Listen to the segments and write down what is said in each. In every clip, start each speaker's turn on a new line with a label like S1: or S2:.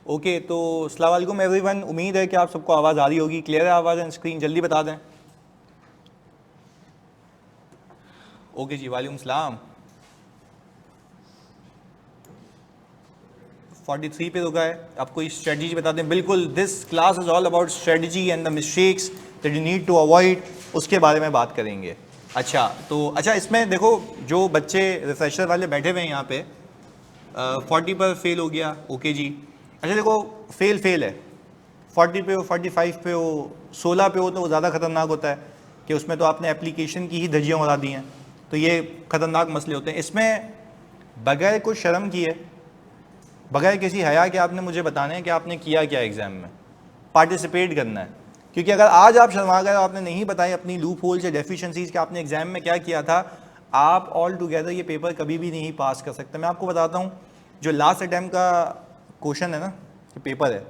S1: Okay तो अस्सलाम वालेकुम एवरीवन, उम्मीद है कि आप सबको आवाज़ आ रही होगी, क्लियर है आवाज़ एंड स्क्रीन, जल्दी बता दें। ओके जी, वालेकुम सलाम। 43 पे रुका है, आपको इस स्ट्रेटजी बता दें। बिल्कुल, this class is all about strategy and the mistakes that you need to avoid, उसके बारे में बात करेंगे। अच्छा इसमें देखो जो बच्चे रिफ्रेशर वाले बैठे हुए हैं यहाँ पे 40 पर फेल हो गया, ओके जी। अच्छा देखो, फेल है, 40 पे हो, 45 पे हो, 16 पे हो तो वो ज़्यादा ख़तरनाक होता है कि उसमें तो आपने एप्लीकेशन की ही धज्जियाँ उड़ा दी हैं, तो ये ख़तरनाक मसले होते हैं। इसमें बगैर कुछ शर्म किए, बगैर किसी हया के आपने मुझे बताना है कि आपने किया क्या एग्ज़ाम में, पार्टिसिपेट करना है। क्योंकि अगर आज आप शर्मा गए, आपने नहीं बताई अपनी लूप होल्स या डेफिशिएंसीज कि आपने एग्ज़ाम में क्या किया था, आप ऑल टुगेदर ये पेपर कभी भी नहीं पास कर सकते। मैं आपको बताता हूँ, जो लास्ट अटैम्प्ट का क्वेश्चन है ना, जो पेपर है,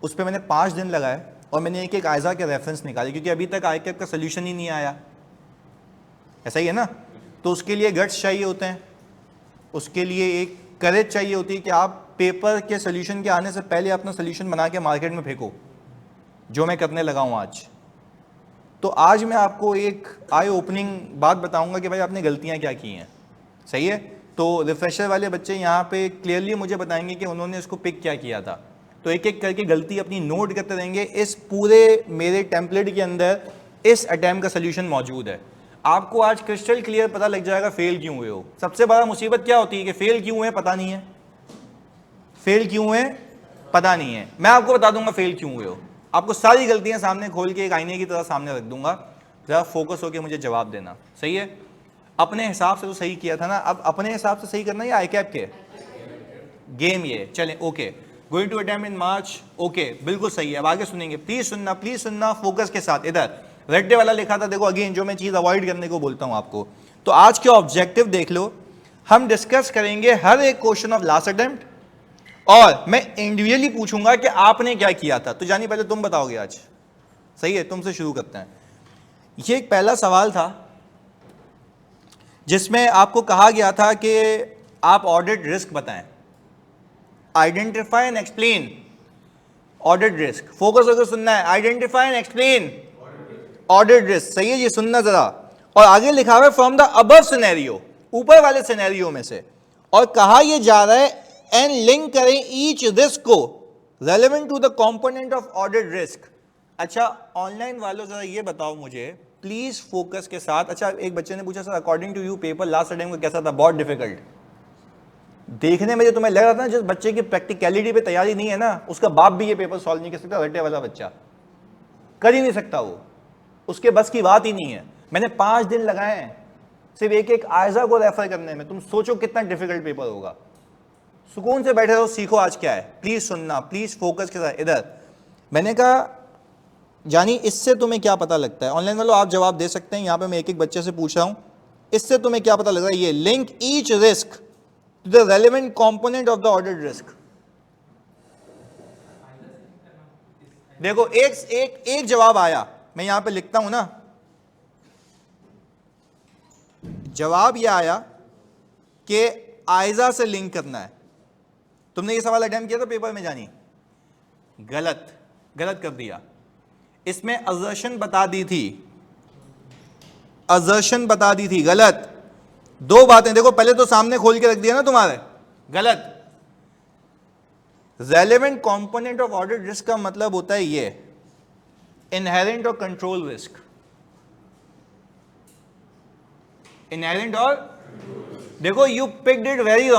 S1: उस पर मैंने 5 दिन लगाए और मैंने एक आयज़ा के रेफरेंस निकाले, क्योंकि अभी तक ICAP का सोल्यूशन ही नहीं आया। ऐसा ही है ना? तो उसके लिए गट्स चाहिए होते हैं, उसके लिए एक करेज चाहिए होती है कि आप पेपर के सोल्यूशन के आने से पहले अपना सोल्यूशन बना के मार्केट में फेंको, जो मैं करने लगा हूँ आज। तो आज मैं आपको एक आई ओपनिंग बात बताऊंगा कि भाई आपने गलतियाँ क्या की हैं, सही है? तो रिफ्रेशर वाले बच्चे यहाँ पे क्लियरली मुझे बताएंगे कि उन्होंने इसको पिक क्या किया था। तो एक एक करके गलती अपनी नोट करते रहेंगे। इस पूरे मेरे टेम्पलेट के अंदर इस अटैम्प्ट का सोल्यूशन मौजूद है। आपको आज क्रिस्टल क्लियर पता लग जाएगा फेल क्यों हुए हो। सबसे बड़ा मुसीबत क्या होती है कि फेल क्यों हुए पता नहीं है, फेल क्यों हुए पता नहीं है। मैं आपको बता दूंगा फेल क्यों हुए हो, आपको सारी गलतियां सामने खोल के एक आईने की तरह सामने रख दूंगा, जरा फोकस होकर मुझे जवाब देना, सही है? अपने हिसाब से तो सही किया था ना, अब अपने हिसाब से सही करना, या ICAP के गेम ये चलें। Okay, going to attempt in March, okay बिल्कुल सही है। अब आगे सुनेंगे, प्लीज सुनना फोकस के साथ। इधर रेड डे वाला लिखा था, देखो अगेन जो मैं चीज अवॉइड करने को बोलता हूं आपको। तो आज के ऑब्जेक्टिव देख लो, हम डिस्कस करेंगे हर एक क्वेश्चन ऑफ लास्ट अटेम्प्ट, और मैं इंडिविजुअली पूछूंगा कि आपने क्या किया था। तो जानी पहले तुम बताओगे आज, सही है? तुमसे शुरू करते हैं। ये एक पहला सवाल था जिसमें आपको कहा गया था कि आप ऑडिट रिस्क बताएं, identify and explain audit risk. Focus होकर सुनना है, identify and explain audit risk, सही है जी? सुनना जरा। और आगे लिखा हुआ है फ्रॉम द अबव सिनेरियो, ऊपर वाले सिनेरियो में से, और कहा यह जा रहा है एंड लिंक करें ईच रिस्क को relevant to the component of audit risk. अच्छा ऑनलाइन वालों जरा ये बताओ मुझे प्लीज फोकस के साथ। अच्छा एक बच्चे ने पूछा sir according to you paper last attempt का कैसा था? बहुत डिफिकल्ट। देखने में जो तुम्हें लग रहा था ना, जिस बच्चे की प्रैक्टिकलिटी पे तैयारी नहीं है ना, उसका बाप भी ये पेपर सॉल्व नहीं कर सकता। रट्टे वाला बच्चा कर ही नहीं सकता, वो उसके बस की बात ही नहीं है। मैंने 5 दिन लगाए हैं सिर्फ एक आयजा को रेफर करने में। तुम सोचो कितना डिफिकल्ट पेपर होगा। सुकून से बैठे रहो, सीखो आज क्या है। प्लीज सुनना, प्लीज फोकस के साथ। इधर मैंने कहा जानी इससे तुम्हें क्या पता लगता है? ऑनलाइन वालों आप जवाब दे सकते हैं, यहां पे मैं एक बच्चे से पूछ रहा हूं, इससे तुम्हें क्या पता लग रहा है? ये link each risk to the relevant component of the audit risk. देखो एक जवाब आया, मैं यहां पे लिखता हूं ना, जवाब यह आया कि आयजा से लिंक करना है। तुमने ये सवाल अटेम्प्ट किया था पेपर में जानी? गलत कर दिया। इसमें असर्शन बता दी थी, गलत। 2 बातें देखो, पहले तो सामने खोल के रख दिया ना तुम्हारे, गलत। Relevant component of audit risk का मतलब होता है ये इनहेरेंट और कंट्रोल रिस्क। इनहेरेंट और, देखो you picked it very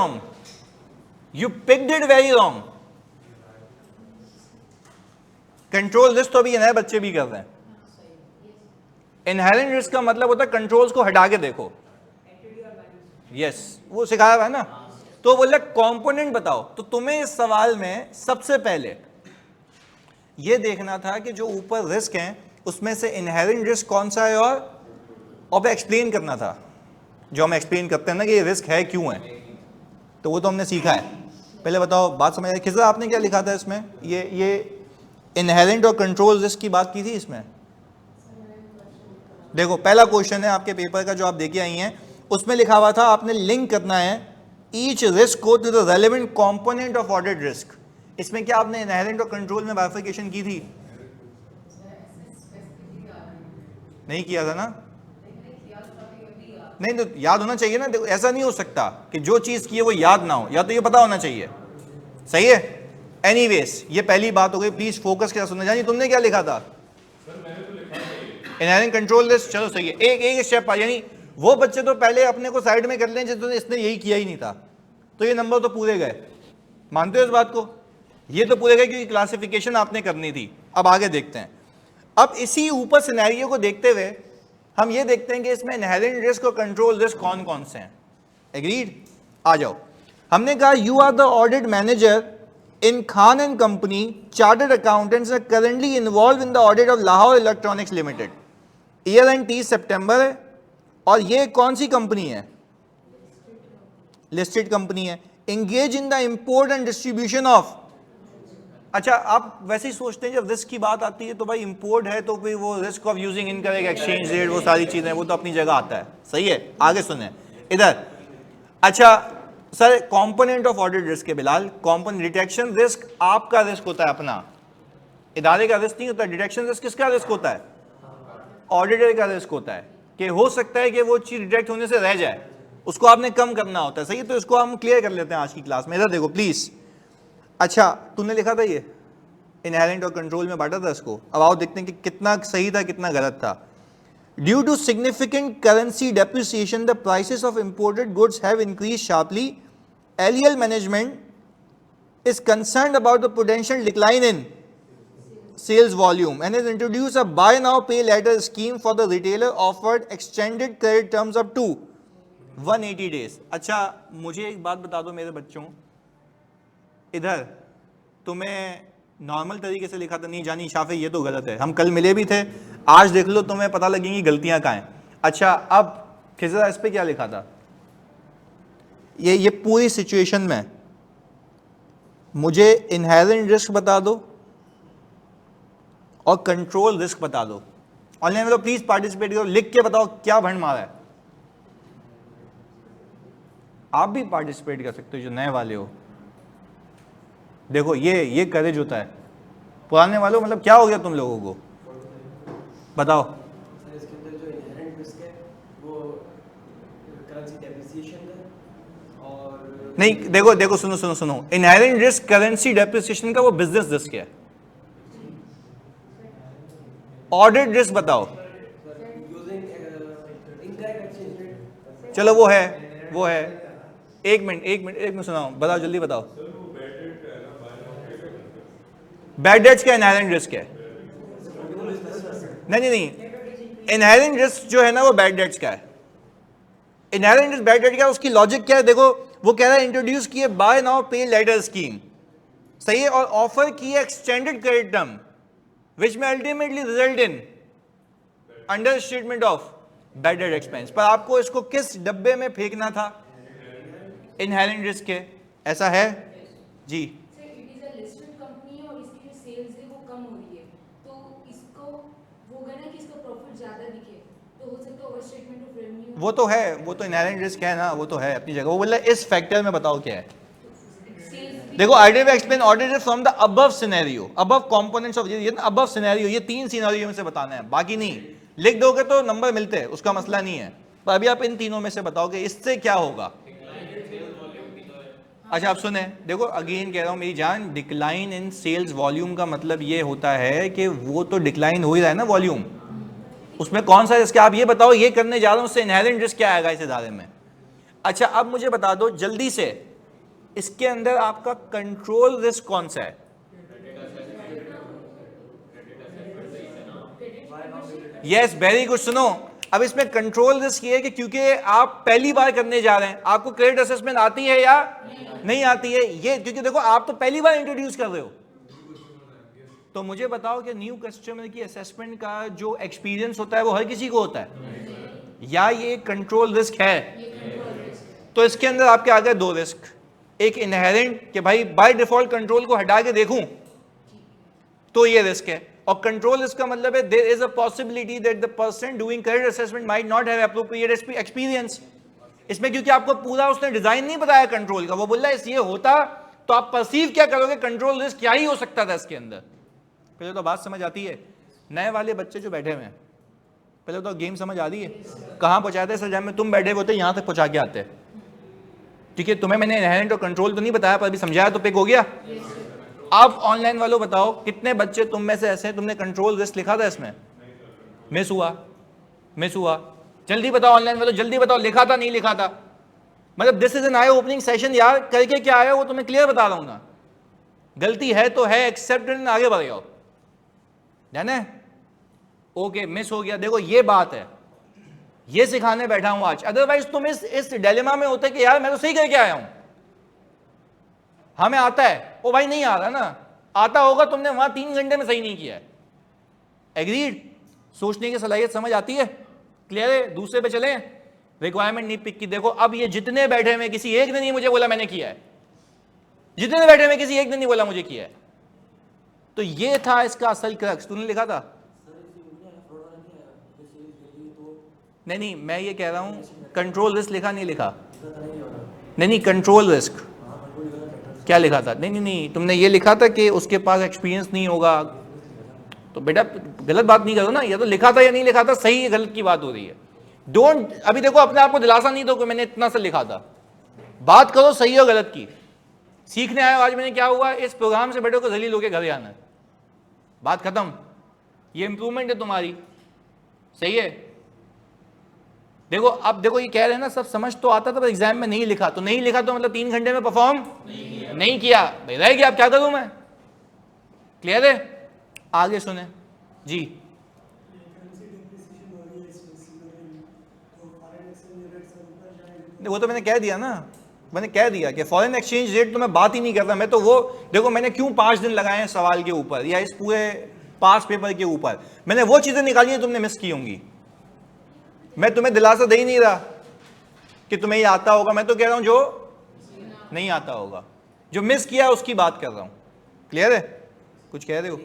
S1: wrong. Control risk तो अभी नए बच्चे भी कर रहे हैं। इनहेरेंट रिस्क का मतलब होता है कंट्रोल्स को हटा के देखो। यस, वो सिखाया हुआ है ना। तो बोला कंपोनेंट बताओ, तो तुम्हें इस सवाल में सबसे पहले यह देखना था कि जो ऊपर रिस्क हैं उसमें से इनहेरेंट रिस्क कौन सा है, और एक्सप्लेन करना था, जो हम एक्सप्लेन करते हैं ना कि ये रिस्क है क्यों है। तो वो तो हमने सीखा है। पहले बताओ, बात समझ आई? खिज़ा आपने क्या लिखा था इसमें? ये इनहेरेंट और कंट्रोल रिस्क की बात की थी इसमें। देखो पहला क्वेश्चन है आपके पेपर का जो आप देखे आई हैं, उसमें लिखा हुआ था आपने लिंक करना है ईच रिस्क को to the relevant component of audit risk. इसमें क्या आपने इनहेरेंट और कंट्रोल में बाइफिकेशन की थी? नहीं किया था ना? नहीं तो याद होना चाहिए ना। देखो ऐसा नहीं हो सकता कि जो चीज की है वो याद ना हो, या तो ये पता होना चाहिए। सही है। एनीवेज ये पहली बात हो गई, प्लीज फोकस के साथ सुनना। जानी तुमने क्या लिखा था? Inherent control list. चलो सही है, एक एक स्टेप पर। यानी वो बच्चे तो पहले अपने को साइड में कर लें जिसने इसने यही किया ही नहीं था, तो ये नंबर तो पूरे गए। मानते हो इस बात को? ये तो पूरे गए क्योंकि क्लासिफिकेशन आपने करनी थी। अब आगे देखते हैं। अब इसी ऊपर सिनेरियो को देखते हुए हम ये देखते हैं कि इसमें इनहेरेंट रिस्क और कंट्रोल रिस्क कौन कौन से हैं। एग्रीड? आ जाओ। हमने कहा you are the audit manager in Khan and company, chartered accountants are currently involve in the audit of Lahore electronics limited. Year end 30 सितंबर है और ये कौन सी कंपनी है? लिस्टेड कंपनी है। Engage in the import and distribution of. अच्छा, आप वैसे ही सोचते हैं जब रिस्क की बात आती है तो भाई इंपोर्ट है तो फिर वो risk of using incorrect exchange rate, वो सारी चीजें वो तो अपनी जगह आता है। सही है, आगे सुने इधर। अच्छा sir, component of audit risk है बिलाल। कंपोनेंट डिटेक्शन रिस्क आपका रिस्क होता है अपना, इदारे का रिस्क नहीं होता। डिटेक्शन रिस्क किसका रिस्क होता है? ऑडिटर का रिस्क होता है कि हो सकता है कि वो चीज डिटेक्ट होने से रह जाए, उसको आपने कम करना होता है। सही है, तो इसको हम क्लियर कर लेते हैं आज की क्लास में। इधर देखो प्लीज। अच्छा तूने लिखा था ये इनहेरेंट और कंट्रोल में बांटा था इसको। अब आओ देखते हैं कि कितना सही था कितना गलत था। Due to significant currency depreciation the prices of imported goods have increase sharply. LEL management is concerned about the potential decline in sales volume and has introduced a buy now pay later scheme for the retailer, offered extended credit terms up to 180 days। अच्छा मुझे एक बात बता दो मेरे बच्चों, इधर तुम्हें नॉर्मल तरीके से लिखा था। नहीं जानी शाफी, ये तो गलत है। हम कल मिले भी थे, आज देख लो तुम्हें पता लगेंगी गलतियां कहाँ हैं। अच्छा अब खिजरा इस पे क्या लिखा था? ये पूरी सिचुएशन में मुझे इनहेरेंट रिस्क बता दो और कंट्रोल रिस्क बता दो। ऑनलाइन वालों प्लीज पार्टिसिपेट करो, लिख के बताओ क्या भंड मारा है। आप भी पार्टिसिपेट कर सकते हो जो नए वाले हो। देखो ये करेज होता है। पुराने वालों मतलब क्या हो गया तुम लोगों को? बताओ।
S2: इसके अंदर जो इनहेरेंट रिस्क है वो करेंसी डेप्रिसिएशन का, और
S1: नहीं देखो देखो सुनो सुनो सुनो, इनहेरेंट रिस्क करेंसी डेप्रिसिएशन का वो बिजनेस रिस्क है। ऑडिट रिस्क बताओ। चलो वो है। एक मिनट सुनाओ, बताओ जल्दी बताओ। बैड डेट्स का इनहेरेंट रिस्क है? नहीं, इनहेरेंट रिस्क जो है ना वो बैड डेट्स का है। इनहेरेंट रिस्क बैड डेट का, उसकी लॉजिक क्या है? देखो वो कह रहा है इंट्रोड्यूस किए बाय नाउ पे लेटर स्कीम। सही है, और ऑफर किए extended credit term which may ultimately result in understatement of bad debt expense। पर आपको इसको किस डब्बे में फेंकना था? इनहेरेंट रिस्क है, ऐसा है जी। वो तो है, वो तो इनहेरेंट रिस्क है ना, वो तो है अपनी जगह। वो बोला इस फैक्टर में बताओ क्या है। देखो आइडिया में explain audited from the above scenario, above components of ये अबव सिनेरियो, ये 3 सिनेरियो में से बताना है, बाकी नहीं। लिख दोगे तो नंबर मिलते हैं, उसका मसला नहीं है। पर अभी आप इन तीनों में से बताओगे इससे क्या होगा। अच्छा आप सुने, देखो अगेन कह रहा हूं मेरी जान, डिक्लाइन इन सेल्स वॉल्यूम का मतलब ये होता है कि वो तो डिक्लाइन हो ही रहा है ना वॉल्यूम, उसमें कौन सा रिस्क है? आप ये बताओ ये करने जा रहा हूं, उससे इनहेरेंट रिस्क क्या आएगा इस इदारे में। अच्छा अब मुझे बता दो जल्दी से, इसके अंदर आपका कंट्रोल रिस्क कौन सा है? Yes very good. सुनो अब इसमें कंट्रोल रिस्क ये है कि क्योंकि आप पहली बार करने जा रहे हैं, आपको क्रेडिट असेसमेंट आती है या नहीं आती है ये, क्योंकि देखो आप तो पहली बार इंट्रोड्यूस कर रहे हो। तो मुझे बताओ कि न्यू कस्टमर की असेसमेंट का जो एक्सपीरियंस होता है वो हर किसी को होता है, या ये कंट्रोल रिस्क है? तो इसके अंदर आपके आ गए 2 रिस्क। एक इनहेरेंट कि भाई बाय डिफॉल्ट कंट्रोल को हटा के देखूं तो ये रिस्क है, और कंट्रोल रिस्क का मतलब है there is a possibility that the person doing credit assessment might not have appropriate experience. इसमें क्योंकि आपको पूरा उसने डिजाइन नहीं बताया कंट्रोल का, वो बोल रहा है ये होता तो आप परसीव क्या करोगे, कंट्रोल रिस्क क्या ही हो सकता था इसके अंदर। पहले तो बात समझ आती है। नए वाले बच्चे जो बैठे हुए हैं, पहले तो गेम समझ आ रही है। कहाँ पहुंचाते हैं सर, जब में तुम बैठे होते यहाँ तक पहुंचा के आते हैं। ठीक है, तुम्हें मैंने इनहेरेंट और कंट्रोल तो नहीं बताया, पर अभी समझाया तो पिक हो गया। अब ऑनलाइन वालों बताओ, कितने बच्चे तुम में से ऐसे हैं तुमने कंट्रोल रिस्क लिखा था इसमें? मिस हुआ। जल्दी बताओ ऑनलाइन वालों, जल्दी बताओ, लिखा था नहीं लिखा था? मतलब this is an I opening session यार, करके क्या आया वो तुम्हें क्लियर बता रहा हूं ना। गलती है तो है, एक्सेप्ट एंड आगे बढ़ जाओ, जाने। ओके, मिस हो गया, देखो ये बात है, ये सिखाने बैठा हूं आज। अदरवाइज तुम इस डिलेमा में होते कि यार मैं तो सही करके आया हूं, हमें आता है। ओ भाई नहीं आ रहा ना, आता होगा, तुमने वहां 3 घंटे में सही नहीं किया है। एग्रीड? सोचने की सलाहियत समझ आती है, क्लियर है? दूसरे पे चले, रिक्वायरमेंट नहीं पिक की। देखो अब ये जितने बैठे में किसी एक ने नहीं मुझे बोला मैंने किया है, जितने बैठे में किसी एक ने नहीं बोला मुझे किया है। तो ये था इसका असल क्रक्स। तूने लिखा था? नहीं, मैं ये कह रहा हूं कंट्रोल रिस्क लिखा नहीं लिखा? नहीं, कंट्रोल रिस्क क्या लिखा था? नहीं, तुमने ये लिखा था कि उसके पास एक्सपीरियंस नहीं होगा। तो बेटा गलत बात नहीं करो ना, या तो लिखा था या नहीं लिखा था, सही गलत की बात हो रही है। डोंट अभी देखो अपने आप को दिलासा नहीं दो कि मैंने इतना सा लिखा था। बात करो सही और गलत की। सीखने आए आज मैंने क्या हुआ, इस प्रोग्राम से बेटे को जलील होके घर आना है, बात खत्म। ये इंप्रूवमेंट है तुम्हारी, सही है। देखो अब देखो ये कह रहे हैं ना, सब समझ तो आता था पर एग्जाम में नहीं लिखा। तो नहीं लिखा तो मतलब 3 घंटे में परफॉर्म नहीं किया भाई, रह गया, अब क्या करूं मैं? क्लियर है? आगे सुने जी। वो तो मैंने कह दिया ना, मैंने कह दिया कि फॉरेन एक्सचेंज रेट तो मैं बात ही नहीं करता। मैं तो वो देखो मैंने क्यों 5 दिन लगाए हैं सवाल के ऊपर या इस पूरे पास पेपर के ऊपर, मैंने वो चीजें निकाली हैं तुमने मिस की होंगी। मैं तुम्हें दिलासा दे ही नहीं रहा कि तुम्हें ये आता होगा, मैं तो कह रहा हूं जो नहीं आता होगा, जो मिस किया उसकी बात कर रहा हूं। क्लियर है? कुछ कह रहे हो?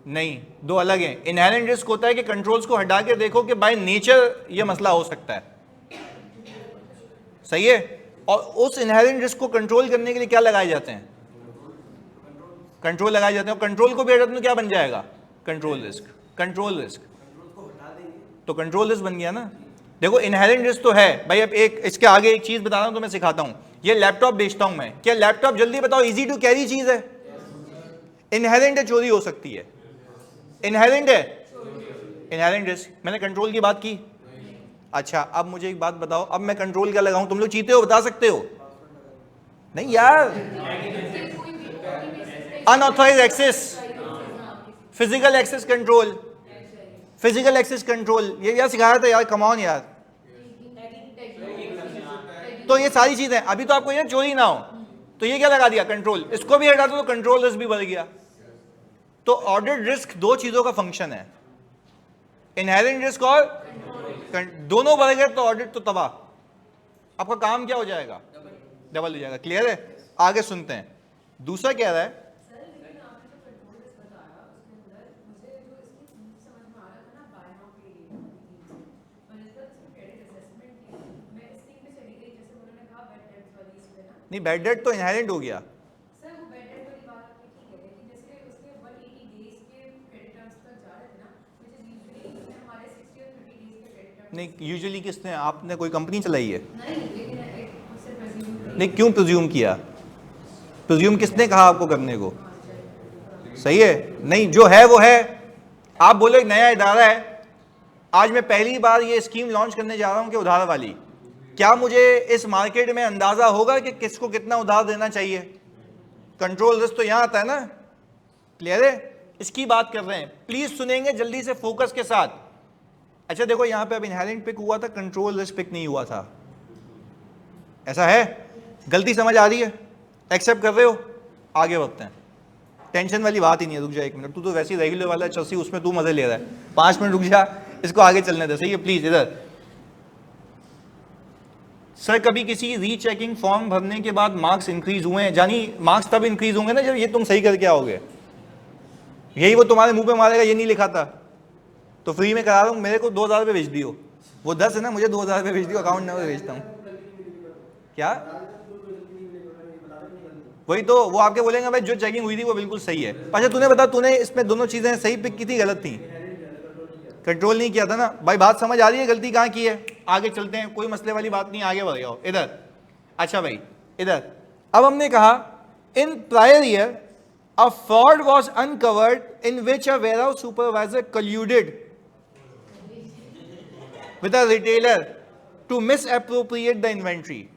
S1: नहीं, दो अलग हैं। इनहेरेंट रिस्क होता है कि कंट्रोल्स को हटा के देखो कि बाय नेचर ये मसला हो सकता है, सही है। और उस इनहेरेंट रिस्क को कंट्रोल करने के लिए क्या लगाए जाते हैं? कंट्रोल लगाए जाते हैं। और कंट्रोल को भी हटा तो क्या बन जाएगा? Control risk. कंट्रोल रिस्क तो कंट्रोल रिस्क बन गया ना। देखो इनहेरेंट रिस्क तो है भाई। अब एक इसके आगे एक चीज बता रहा हूं तो मैं सिखाता हूं। ये लैपटॉप बेचता हूं मैं, क्या लैपटॉप जल्दी बताओ इजी टू कैरी चीज है? इनहेरेंट है, चोरी हो सकती है। इनहेरेंट है, इनहेरेंट रिस्क। मैंने कंट्रोल की बात की। अच्छा अब मुझे एक बात बताओ, अब मैं कंट्रोल क्या लगाऊं? तुम लोग चीते हो, बता सकते हो? नहीं यार, unauthorise access, physical access control, physical access control, ये यार सिखाया था यार, कम ऑन यार। तो ये सारी चीजें अभी तो आपको ये चोरी ना हो, तो ये क्या लगा दिया? कंट्रोल। इसको भी हटा दो तो कंट्रोल रिस्क भी बढ़ गया। तो ऑडिट रिस्क दो चीजों का फंक्शन है, इनहेरेंट रिस्क और दोनों बढ़ गए तो ऑडिट तो तबाह। आपका काम क्या हो जाएगा? डबल हो जाएगा। क्लियर है? आगे सुनते हैं दूसरा कह रहा है। नहीं, बैड डेट तो इनहेरेंट हो गया। नहीं, यूजुअली किसने, आपने कोई कंपनी चलाई है? नहीं, क्यों प्रिज्यूम किया? प्रिज्यूम किसने कहा आपको करने को? सही है, नहीं जो है वो है। आप बोलो एक नया इदारा है, आज मैं पहली बार ये स्कीम लॉन्च करने जा रहा हूं कि उधार वाली, क्या मुझे इस मार्केट में अंदाजा होगा कि किसको कितना उधार देना चाहिए? कंट्रोल रिस्क तो यहां आता है ना। क्लियर है? इसकी बात कर रहे हैं, प्लीज सुनेंगे जल्दी से फोकस के साथ। अच्छा देखो यहां पे अब इनहेरेंट पिक हुआ था, कंट्रोल रिस्क पिक नहीं हुआ था, ऐसा है? गलती समझ आ रही है? एक्सेप्ट कर रहे हो? आगे बढ़ते हैं। टेंशन वाली बात ही नहीं है, रुक जा 1 मिनट। तू तो वैसे ही रेगुलर वाला चलसी, उसमें तू मजे ले रहा है। 5 मिनट रुक जा, इसको आगे चलने दे, सही है? प्लीज इधर। सर कभी किसी रीचेकिंग फॉर्म भरने के बाद मार्क्स इंक्रीज हुए हैं? जानी मार्क्स तब इंक्रीज होंगे ना जब ये तुम सही करके आओगे। यही वो तुम्हारे मुंह पे मारेगा ये नहीं लिखा था, तो फ्री में करा रहा हूँ, मेरे को 2000 रुपये भेज दियो, वो 10 है ना, मुझे 2000 रुपये भेज दियो, अकाउंट नंबर भेजता हूँ। क्या वही तो वो आपके बोलेंगे भाई जो चेकिंग हुई थी वो बिल्कुल सही है। अच्छा तूने बता, तूने इसमें दोनों चीजें सही पिक की थी गलत थी? कंट्रोल नहीं किया था ना भाई। बात समझ आ रही है गलती कहाँ की है? आगे चलते हैं, कोई मसले वाली बात नहीं, आगे बढ़ जाओ इधर। अच्छा भाई इधर, अब हमने कहा in prior year a fraud was uncovered in which a warehouse supervisor colluded with a retailer to misappropriate the inventory.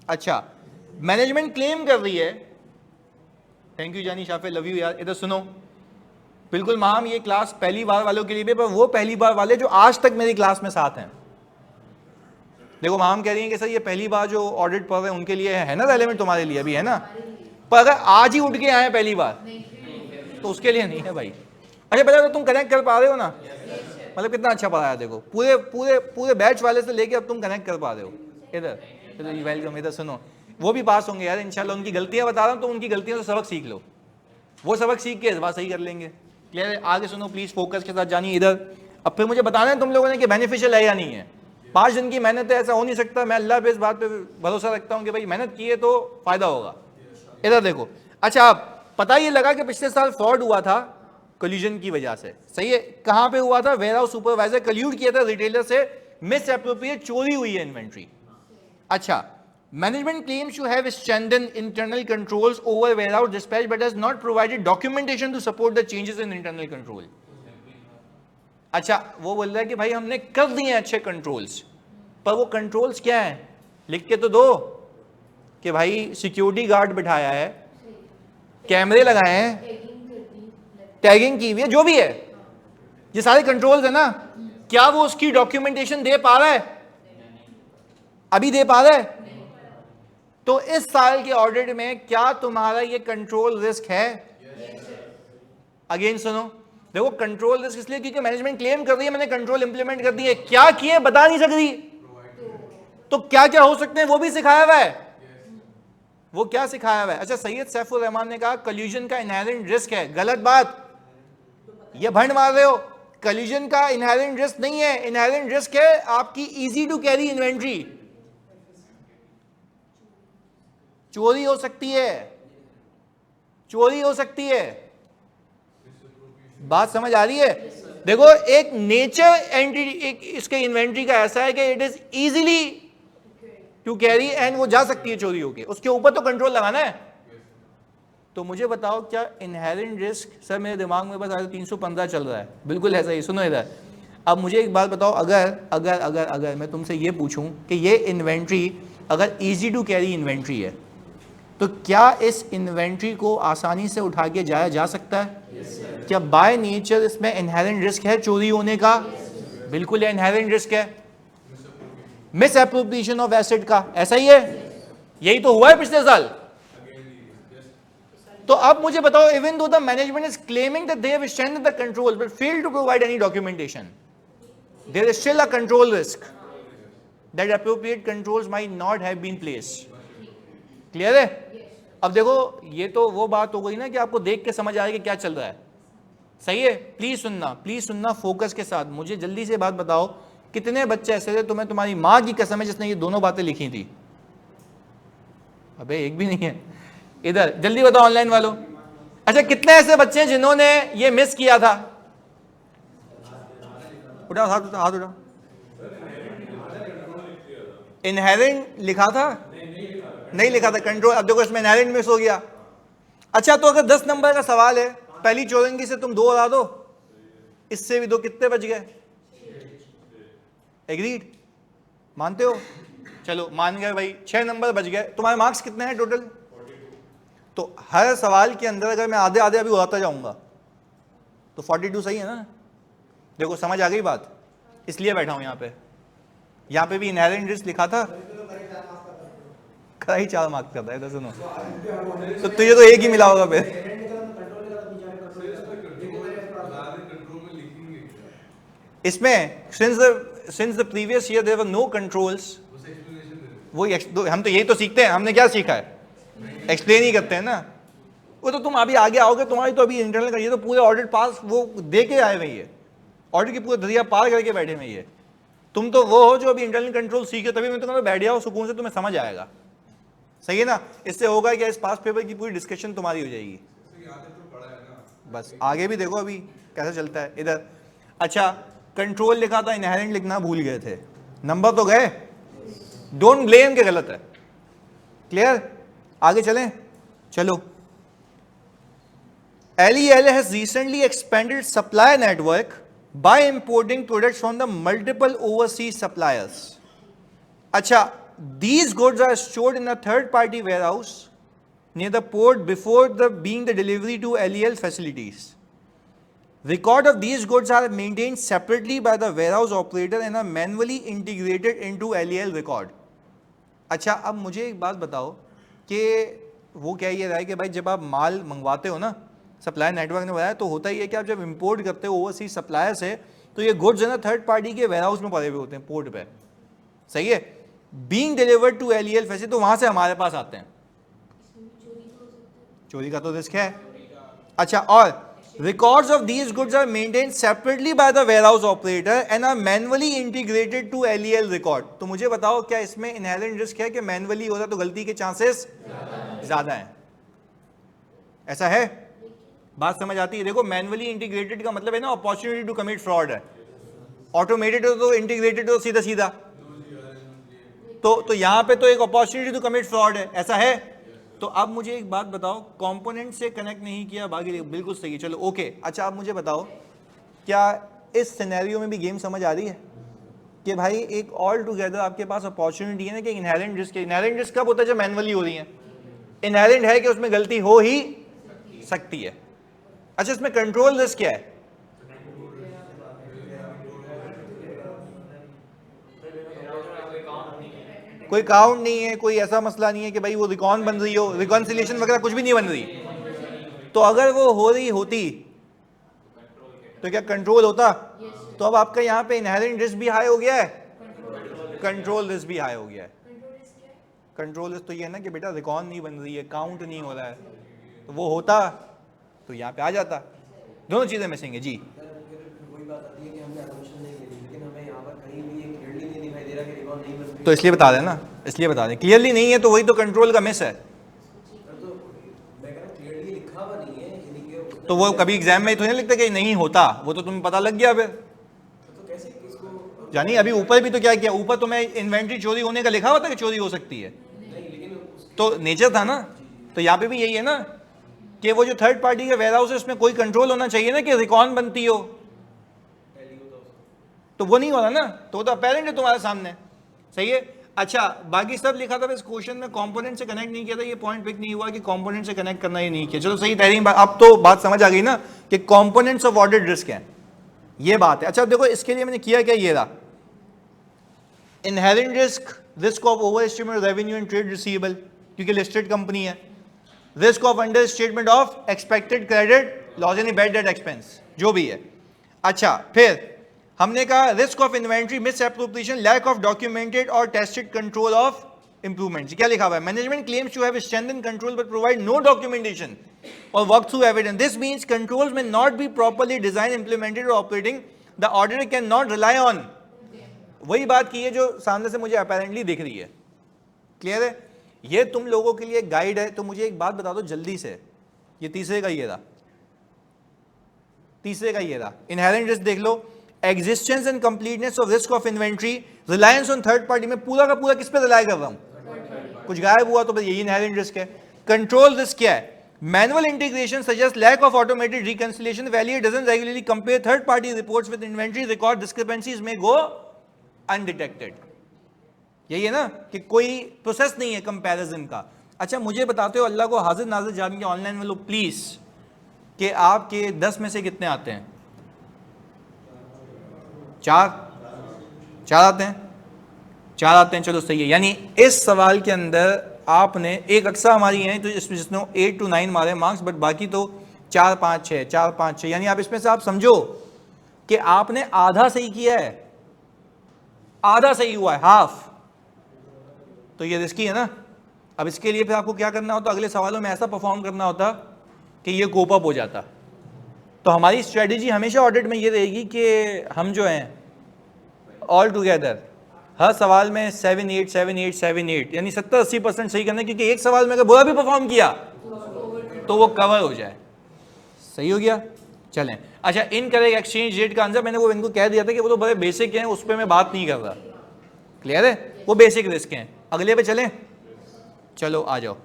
S1: अच्छा मैनेजमेंट क्लेम कर रही है, थैंक यू जानी शाफे, लव यू यार। इधर सुनो बिल्कुल माम, ये क्लास पहली बार वालों के लिए भी, पर वो पहली बार वाले जो आज तक मेरी क्लास में साथ हैं। देखो माम कह रही हैं कि सर ये पहली बार जो ऑडिट पढ़ रहे हैं उनके लिए है ना रेलेवेंट, तुम्हारे लिए भी है ना, पर अगर आज ही उठ के आए पहली बार तो उसके लिए नहीं है भाई। अच्छा पहले तो तुम कनेक्ट कर पा रहे हो ना, मतलब कितना अच्छा पढ़ाया, देखो पूरे पूरे पूरे बैच वाले से लेके अब तुम कनेक्ट कर पा रहे हो। इधर वेलकम, इधर सुनो, वो भी पास होंगे यार इंशाल्लाह। उनकी गलतियां बता रहा हूँ तो उनकी गलतियों से सबक सीख लो, वो सबक सीख के इस बात सही कर लेंगे। क्लियर है? आगे सुनो प्लीज, फोकस के साथ जानिए इधर। अब फिर मुझे बताना है तुम लोगों ने कि बेनिफिशियल है या नहीं है। 5 दिन की मेहनत है, ऐसा हो नहीं सकता। मैं अल्लाह पे इस बात पे भरोसा रखता हूँ कि भाई मेहनत की है तो फायदा होगा। इधर देखो, अच्छा आप पता ये लगा कि पिछले साल फ्रॉड हुआ था कोल्यूजन की वजह से, सही है? कहां पे हुआ था? वेयरहाउस सुपरवाइजर कल्यूड किया था रिटेलर से, मिस एप्रोप्रिएट, चोरी हुई है इन्वेंट्री। अच्छा management claims to have strengthened internal controls over warehouse dispatch but has not provided documentation to support the changes in internal control। अच्छा वो बोल रहा है कि भाई हमने कर दिए अच्छे कंट्रोल्स, पर वो कंट्रोल्स क्या है लिख के तो दो कि भाई सिक्योरिटी गार्ड बिठाया है, कैमरे लगाए हैं, टैगिंग की हुई है, जो भी है, ये सारे कंट्रोल्स है ना, क्या वो उसकी डॉक्यूमेंटेशन दे पा रहा है? अभी दे पा रहा है? तो इस साल के ऑडिट में क्या तुम्हारा ये कंट्रोल रिस्क है? अगेन सुनो, देखो कंट्रोल रिस्क इसलिए क्योंकि मैनेजमेंट क्लेम कर रही है मैंने कंट्रोल इंप्लीमेंट कर दिए, क्या किए बता नहीं सकती, तो क्या क्या हो सकते हैं वो भी सिखाया हुआ है। वो क्या सिखाया हुआ है? अच्छा सैयद सैफुर रहमान ने कहा कल्यूजन का इनहेरेंट रिस्क है। गलत बात, ये भंड मार रहे हो। कल्यूजन का इनहेरेंट रिस्क नहीं है, इनहेरेंट रिस्क है आपकी इजी टू कैरी इन्वेंट्री। चोरी हो सकती है, चोरी हो सकती है। बात समझ आ रही है? देखो एक नेचर एंटिटी एक इसके इन्वेंट्री का ऐसा है कि it is easily to carry and वो जा सकती है चोरी होके, उसके ऊपर तो कंट्रोल लगाना है। तो मुझे बताओ क्या इनहेरेंट रिस्क? सर मेरे दिमाग में बस आज 315 चल रहा है, बिल्कुल ऐसा ही। सुनो इधर, अब मुझे एक बात बताओ, अगर अगर अगर अगर मैं तुमसे ये पूछूं कि ये इन्वेंट्री अगर इजी टू कैरी इन्वेंट्री है तो क्या इस इन्वेंट्री को आसानी से उठा के जाया जा सकता है? क्या बाय नेचर इसमें इनहेरेंट रिस्क है चोरी होने का? बिल्कुल इनहेरेंट रिस्क है। मिस एप्रोप्रिएशन ऑफ एसेट का ऐसा ही है, यही तो हुआ है पिछले साल। तो अब मुझे बताओ, even though the management is claiming that they have strengthened the control but failed to provide any documentation, there is still a control risk that appropriate controls might not have been placed. Clear है? अब देखो ये तो वो बात हो गई ना कि आपको देख के समझ आएगा कि क्या चल रहा है, सही है? प्लीज सुनना फोकस के साथ। मुझे जल्दी से बात बताओ, कितने बच्चे ऐसे थे, तुम्हें तुम्हारी माँ की कसम है जिसने ये दोनों बातें लिखी थी? अबे एक भी नहीं है। इधर जल्दी बताओ ऑनलाइन वालों। अच्छा कितने ऐसे बच्चे हैं जिन्होंने ये मिस किया था? उठाओ हाथ, हाथ उठाओ। इनहेरेंट लिखा था? नहीं लिखा था कंट्रोल। अब देखो इसमें इनहेरेंट मिस हो गया। अच्छा तो अगर 10 नंबर का सवाल है, पहली चौरंगी से तुम 2 हटा दो, इससे भी 2, कितने बच गए? एग्रीड? मानते हो? चलो मान गए भाई, 6 नंबर बच गए। तुम्हारे मार्क्स कितने हैं टोटल? तो हर सवाल के अंदर अगर मैं आधे आधे अभी उड़ाता जाऊंगा तो 42 सही है ना? देखो समझ आ गई बात, इसलिए बैठा हूं यहाँ पे भी इनहेरेंट रिस्क लिखा था, कहीं 4 मार्क्स करता है। तो सुनो, तो तुझे तो एक ही मिला होगा फिर। इसमें since the previous year there were no controls, वो हम तो यही तो सीखते हैं। हमने क्या सीखा है? एक्सप्लेन ही करते हैं ना। वो तो तुम अभी आगे आओगे, तुम्हारी तो अभी इंटरनल, ये तो पूरे ऑडिट पास वो दे के आए हुए हैं। ऑर्डर की पूरा दरिया पार करके बैठे में ये। तुम तो वो हो जो अभी इंटरनल कंट्रोल सीखे, तभी मैं तो कहता हूं बैठ जाओ सुकून से, तुम्हें समझ आएगा। सही है ना? इससे होगा क्या, इस पास्ट पेपर की पूरी डिस्कशन तुम्हारी हो जाएगी। बस आगे भी देखो अभी कैसा चलता है इधर। अच्छा, कंट्रोल लिखा था, इनहेरेंट लिखना भूल गए थे, नंबर तो गए, डोंट ब्लेम के गलत है। क्लियर? आगे चलें, चलो। LEL has recently expanded supply network by importing products from the multiple overseas suppliers. अच्छा, these goods are stored in a third-party warehouse near the port before being the delivery to LEL facilities. Record of these goods are maintained separately by the warehouse operator and are manually integrated into LEL record. अच्छा, अब मुझे एक बात बताओ कि वो क्या ये रहा है कि भाई जब आप माल मंगवाते हो ना, सप्लाई नेटवर्क ने बताया, तो होता ही है कि आप जब इंपोर्ट करते हो ओवरसीज सप्लायर से, तो ये गुड्स है ना थर्ड पार्टी के वेयर हाउस में पड़े हुए होते हैं पोर्ट पे। सही है? Being delivered to LEL facility, तो वहां से हमारे पास आते हैं। चोरी का तो रिस्क है। अच्छा, और records of these goods are maintained separately by the warehouse operator and are manually integrated to LEL record. तो मुझे बताओ क्या इसमें इनहेरेंट रिस्क है कि मैनुअली होता तो गलती के चांसेस ज्यादा हैं? ऐसा है? बात समझ आती है? देखो, मैनुअली इंटीग्रेटेड का मतलब है ना अपॉर्चुनिटी टू कमिट फ्रॉड है। ऑटोमेटेड हो तो इंटीग्रेटेड हो सीधा सीधा, तो यहां पे तो एक अपॉर्चुनिटी टू कमिट फ्रॉड है। ऐसा है? तो अब मुझे एक बात बताओ, कंपोनेंट से कनेक्ट नहीं किया, बाकी बिल्कुल सही है, चलो ओके। अच्छा, अब मुझे बताओ क्या इस सिनेरियो में भी गेम समझ आ रही है कि भाई एक ऑल टुगेदर आपके पास अपॉर्चुनिटी है ना कि इनहेरेंट रिस्क। इनहेरेंट रिस्क कब होता है? जब मैनुअली हो रही है। इनहेरेंट है कि उसमें गलती हो ही सकती है। अच्छा, इसमें कंट्रोल रिस्क क्या है? कोई काउंट नहीं है, कोई ऐसा मसला नहीं है कि भाई वो रिकॉन बन रही हो, रिकॉन्सिलिएशन वगैरह कुछ भी नहीं बन रही। तो अगर वो हो रही होती तो क्या कंट्रोल होता? तो अब आपका यहाँ पे इनहेरेंट रिस्क भी हाई हो गया है, कंट्रोल रिस्क भी हाई हो गया है। कंट्रोल रिस्क तो ये है ना कि बेटा रिकॉन नहीं बन रही है, काउंट नहीं हो रहा है, तो वो होता तो यहाँ पे आ जाता। दोनों चीजें मिसिंग है जी।
S2: वही बात आती है कि हमने assumption नहीं करी, लेकिन हमें यहाँ पर कहीं भी ये clearly नहीं दिखाई दे रहा कि रिकॉर्ड नहीं बन रही।
S1: तो इसलिए बता दें ना, इसलिए बता दें क्लियरली नहीं है, तो वही तो कंट्रोल का मिस है।
S2: तो मैं कह रहा हूँ clearly लिखा हुआ नहीं है, यानी कि
S1: तो वो कभी एग्जाम में तो नहीं लिखता कि नहीं होता, वो तो तुम्हें पता लग गया फिर।
S2: तो कैसे इसको
S1: यानी अभी ऊपर भी तो क्या किया, ऊपर तो मैं इन्वेंट्री चोरी होने का लिखा हुआ था कि चोरी हो सकती है,
S2: नहीं, लेकिन
S1: तो नेचर था ना। तो यहाँ पे भी यही है ना कि वो जो थर्ड पार्टी का वेयर हाउस है उसमें कोई कंट्रोल होना चाहिए ना कि रिकॉन बनती हो, तो वो नहीं हो रहा ना, तो वो तो अपेरेंट है तुम्हारे सामने। सही है? अच्छा, बाकी सब लिखा था, इस क्वेश्चन में कंपोनेंट से कनेक्ट नहीं किया था, ये पॉइंट पिक नहीं हुआ कि कंपोनेंट से कनेक्ट करना ही नहीं किया। चलो सही, तहरीर अब तो बात समझ आ गई ना कि कंपोनेंट्स ऑफ ऑर्डर्ड रिस्क हैं, ये बात है। अच्छा देखो, इसके लिए मैंने किया क्या, ये रहा inherent risk, risk of overestimate revenue and trade receivable, क्योंकि लिस्टेड कंपनी है। Risk of understatement of expected credit loss, यानी बैड डेट एक्सपेंस जो भी है। अच्छा, फिर हमने कहा risk of inventory misappropriation, lack of documented और टेस्टेड कंट्रोल ऑफ इंप्रूवमेंट। क्या लिखा हुआ है? Management claims to have strengthened control but provide no documentation और work through evidence. This means controls may not be properly design, implemented और operating, the auditor can not rely on. वही बात की है जो सामने से मुझे अपेरेंटली दिख रही है। क्लियर है? ये तुम लोगों के लिए गाइड है। तो मुझे एक बात बता दो जल्दी से, ये तीसरे का ये रहा, तीसरे का ये रहा इनहेरेंट रिस्क देख लो, existence and completeness of risk of inventory, reliance on third party. में पूरा का पूरा किस पे रिलाय कर रहा हूं? कुछ गायब हुआ तो बस यही इनहेरेंट रिस्क है। कंट्रोल रिस्क क्या है? Manual integration suggest lack of automated reconciliation, value doesn't regularly compare third party reports with inventory record, discrepancies में गो अनडिटेक्टेड। यही है ना कि कोई प्रोसेस नहीं है कंपैरिजन का। अच्छा, मुझे बताते हो अल्लाह को हाजिर नाजिर जान के ऑनलाइन में लो प्लीज कि आपके 10 में से कितने आते हैं? 4 आते हैं, 4 आते हैं, चलो सही है। यानी इस सवाल के अंदर आपने एक अक्सा हमारी है तो इसमें जिसने 8 to 9 मारे मार्क्स, बट बाकी तो 4 5 6 4 5 6, यानी आप इसमें से आप समझो कि आपने आधा सही किया है, आधा सही हुआ है, हाफ। तो ये रिस्की है ना। अब इसके लिए फिर आपको क्या करना होता, अगले सवालों में ऐसा परफॉर्म करना होता कि ये कोप अप हो जाता। तो हमारी स्ट्रेटजी हमेशा ऑडिट में ये रहेगी कि हम जो हैं ऑल टुगेदर हर सवाल में 7 8 7 8 7 8 यानी 70-80% सही करना है, क्योंकि एक सवाल में अगर बुरा भी परफॉर्म किया तो वो कवर हो जाए। सही हो गया? चलें। अच्छा, इनकरेक्ट एक्सचेंज रेट का आंसर मैंने वो इनको कह दिया था कि वो तो बड़े बेसिक हैं, उस पर मैं बात नहीं कर रहा। क्लियर है? वो बेसिक रिस्क हैं। अगले पे चलें? चलो आ जाओ।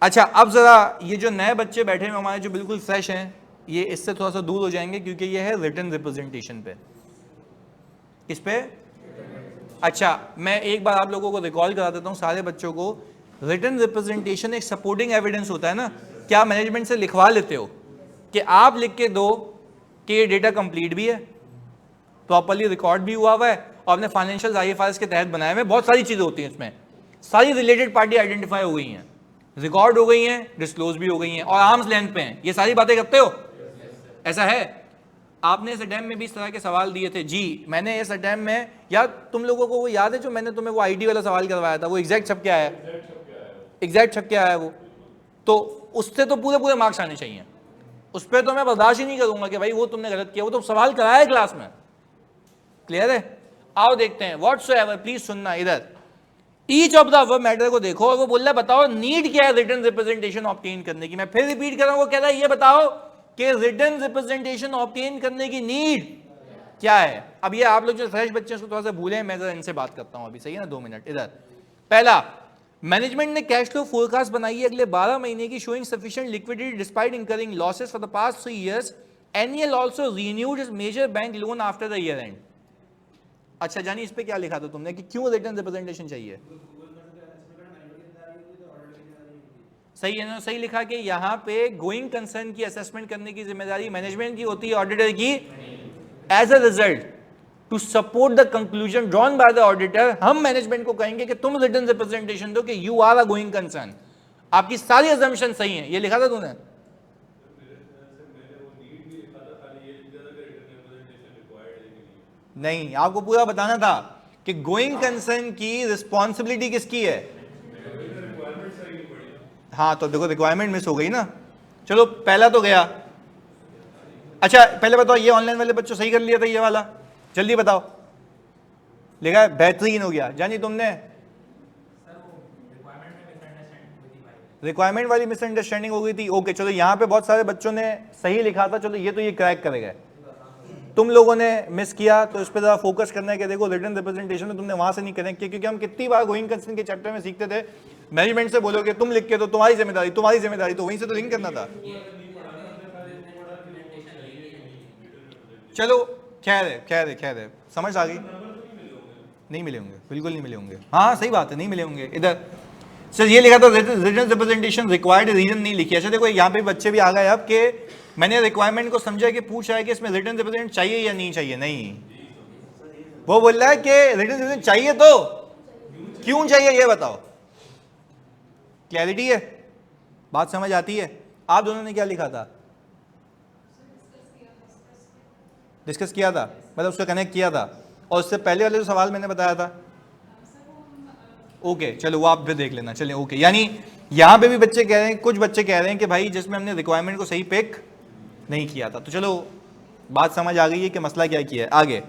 S1: अच्छा, अब जरा ये जो नए बच्चे बैठे हैं हमारे जो बिल्कुल फ्रेश हैं, ये इससे थोड़ा सा दूर हो जाएंगे क्योंकि ये है रिटन रिप्रेजेंटेशन पे। इस पे अच्छा, मैं एक बार आप लोगों को रिकॉल करा देता हूँ सारे बच्चों को। रिटन रिप्रेजेंटेशन एक सपोर्टिंग एविडेंस होता है ना। क्या मैनेजमेंट से लिखवा लेते हो कि आप लिख के दो कि ये डेटा कंप्लीट भी है, प्रॉपर्ली रिकॉर्ड भी हुआ है और अपने फाइनेंशियल IFRS के तहत बनाए हुए। बहुत सारी चीज़ें होती हैं इसमें, सारी रिलेटेड पार्टी आइडेंटिफाई हो गई हैं, रिकॉर्ड हो गई हैं, डिस्क्लोज भी हो गई हैं और आर्म्स लेंथ पे हैं। ये सारी बातें करते हो? ऐसा है? आपने इस अटैम्प्ट में भी इस तरह के सवाल दिए थे जी। मैंने इस अटैम्प्ट में, या तुम लोगों को वो याद है जो मैंने तुम्हें वो आईटी वाला सवाल करवाया था, वो एग्जैक्ट छप के आया है, एग्जैक्ट छप के आया है वो, तो उससे तो पूरे पूरे मार्क्स आने चाहिए। उस पर तो मैं बर्दाश्त ही नहीं करूंगा कि भाई वो तुमने गलत किया, वो तो सवाल कराया है क्लास में। क्लियर है? आओ देखते हैं। व्हाटसोएवर, प्लीज सुनना इधर। Each of the above matter को देखो और वो बोल रहा है बताओ नीड क्या है रिटन रिप्रेजेंटेशन ऑब्टेन करने की। मैं फिर रिपीट कर रहा हूं, वो कह रहा है ये बताओ कि रिटन रिप्रेजेंटेशन ऑब्टेन करने की नीड क्या है। अब ये आप लोग जो फ्रेश बच्चे हैं उसको थोड़ा सा भूलें, मैं जरा इनसे बात करता हूं अभी। सही है ना? 2 मिनट इधर। पहला, मैनेजमेंट ने कैश फ्लो फोरकास्ट बनाई है अगले 12 महीने की, showing sufficient liquidity despite incurring losses for the past 3 years. NL also renewed his major bank loan after the year end. अच्छा जानी, इस पे क्या लिखा था तुमने कि क्यों रिटन रिप्रेजेंटेशन चाहिए? सही है ना? सही लिखा कि यहाँ पे गोइंग कंसर्न की असेसमेंट करने की जिम्मेदारी मैनेजमेंट की होती है, ऑडिटर की। As a result, to support the conclusion drawn by the auditor, हम मैनेजमेंट को कहेंगे कि तुम रिटन रिप्रेजेंटेशन दो कि you are a going concern. आपकी सारी अजम्पशन सही है। ये लिखा था तूने? नहीं, आपको पूरा बताना था कि गोइंग कंसर्न की रिस्पॉन्सिबिलिटी किसकी है। हाँ, तो देखो रिक्वायरमेंट मिस हो गई ना। चलो पहला तो गया। अच्छा पहले बताओ, ये ऑनलाइन वाले बच्चों सही कर लिया था ये वाला? जल्दी बताओ। लिखा है बेहतरीन हो गया। जानी तुमने? रिक्वायरमेंट वाली मिसअंडरस्टैंडिंग हो गई थी। ओके चलो, यहाँ पे बहुत सारे बच्चों ने सही लिखा था, चलो ये तो ये क्रैक करेगा। तुम लोगों ने मिस किया तो इस पर ज़रा फोकस करना है कि देखो रिटन रिप्रेजेंटेशन में तुमने वहां से नहीं कनेक्ट किया, क्योंकि हम कितनी बार गोइंग कंसर्न के चैप्टर में सीखते थे मैनेजमेंट से बोलोगे तुम लिख के तो तुम्हारी जिम्मेदारी, तुम्हारी जिम्मेदारी, तो वहीं से तो लिंक करना था। चलो खैर है, खैर है, खैर है, समझ आ गई। नहीं मिले होंगे, बिल्कुल नहीं मिले होंगे। हाँ सही बात है, नहीं मिले होंगे। इधर सर ये लिखा था रिटन रिप्रेजेंटेशन रिक्वायर्ड, रीजन नहीं लिखी। अच्छा देखो यहाँ पे बच्चे भी आ गए अब कि मैंने रिक्वायरमेंट को समझा कि पूछ रहा है कि इसमें रिटन रिप्रेजेंट चाहिए या नहीं चाहिए। नहीं, वो बोल रहा है कि रिटन रिप्रेजेंट चाहिए तो क्यों चाहिए ये बताओ। क्लैरिटी है? बात समझ आती है? आप दोनों ने क्या लिखा था? डिस्कस किया था, मतलब उसका कनेक्ट किया था, और उससे पहले वाले जो सवाल मैंने बताया था। ओके चलो वो आप भी देख लेना। चलिए ओके, यानी यहाँ पे भी बच्चे कह रहे हैं, कुछ बच्चे कह रहे हैं कि भाई जिसमें हमने रिक्वायरमेंट को सही पिक नहीं किया था। तो चलो बात समझ आ गई है कि मसला क्या किया है। आगे,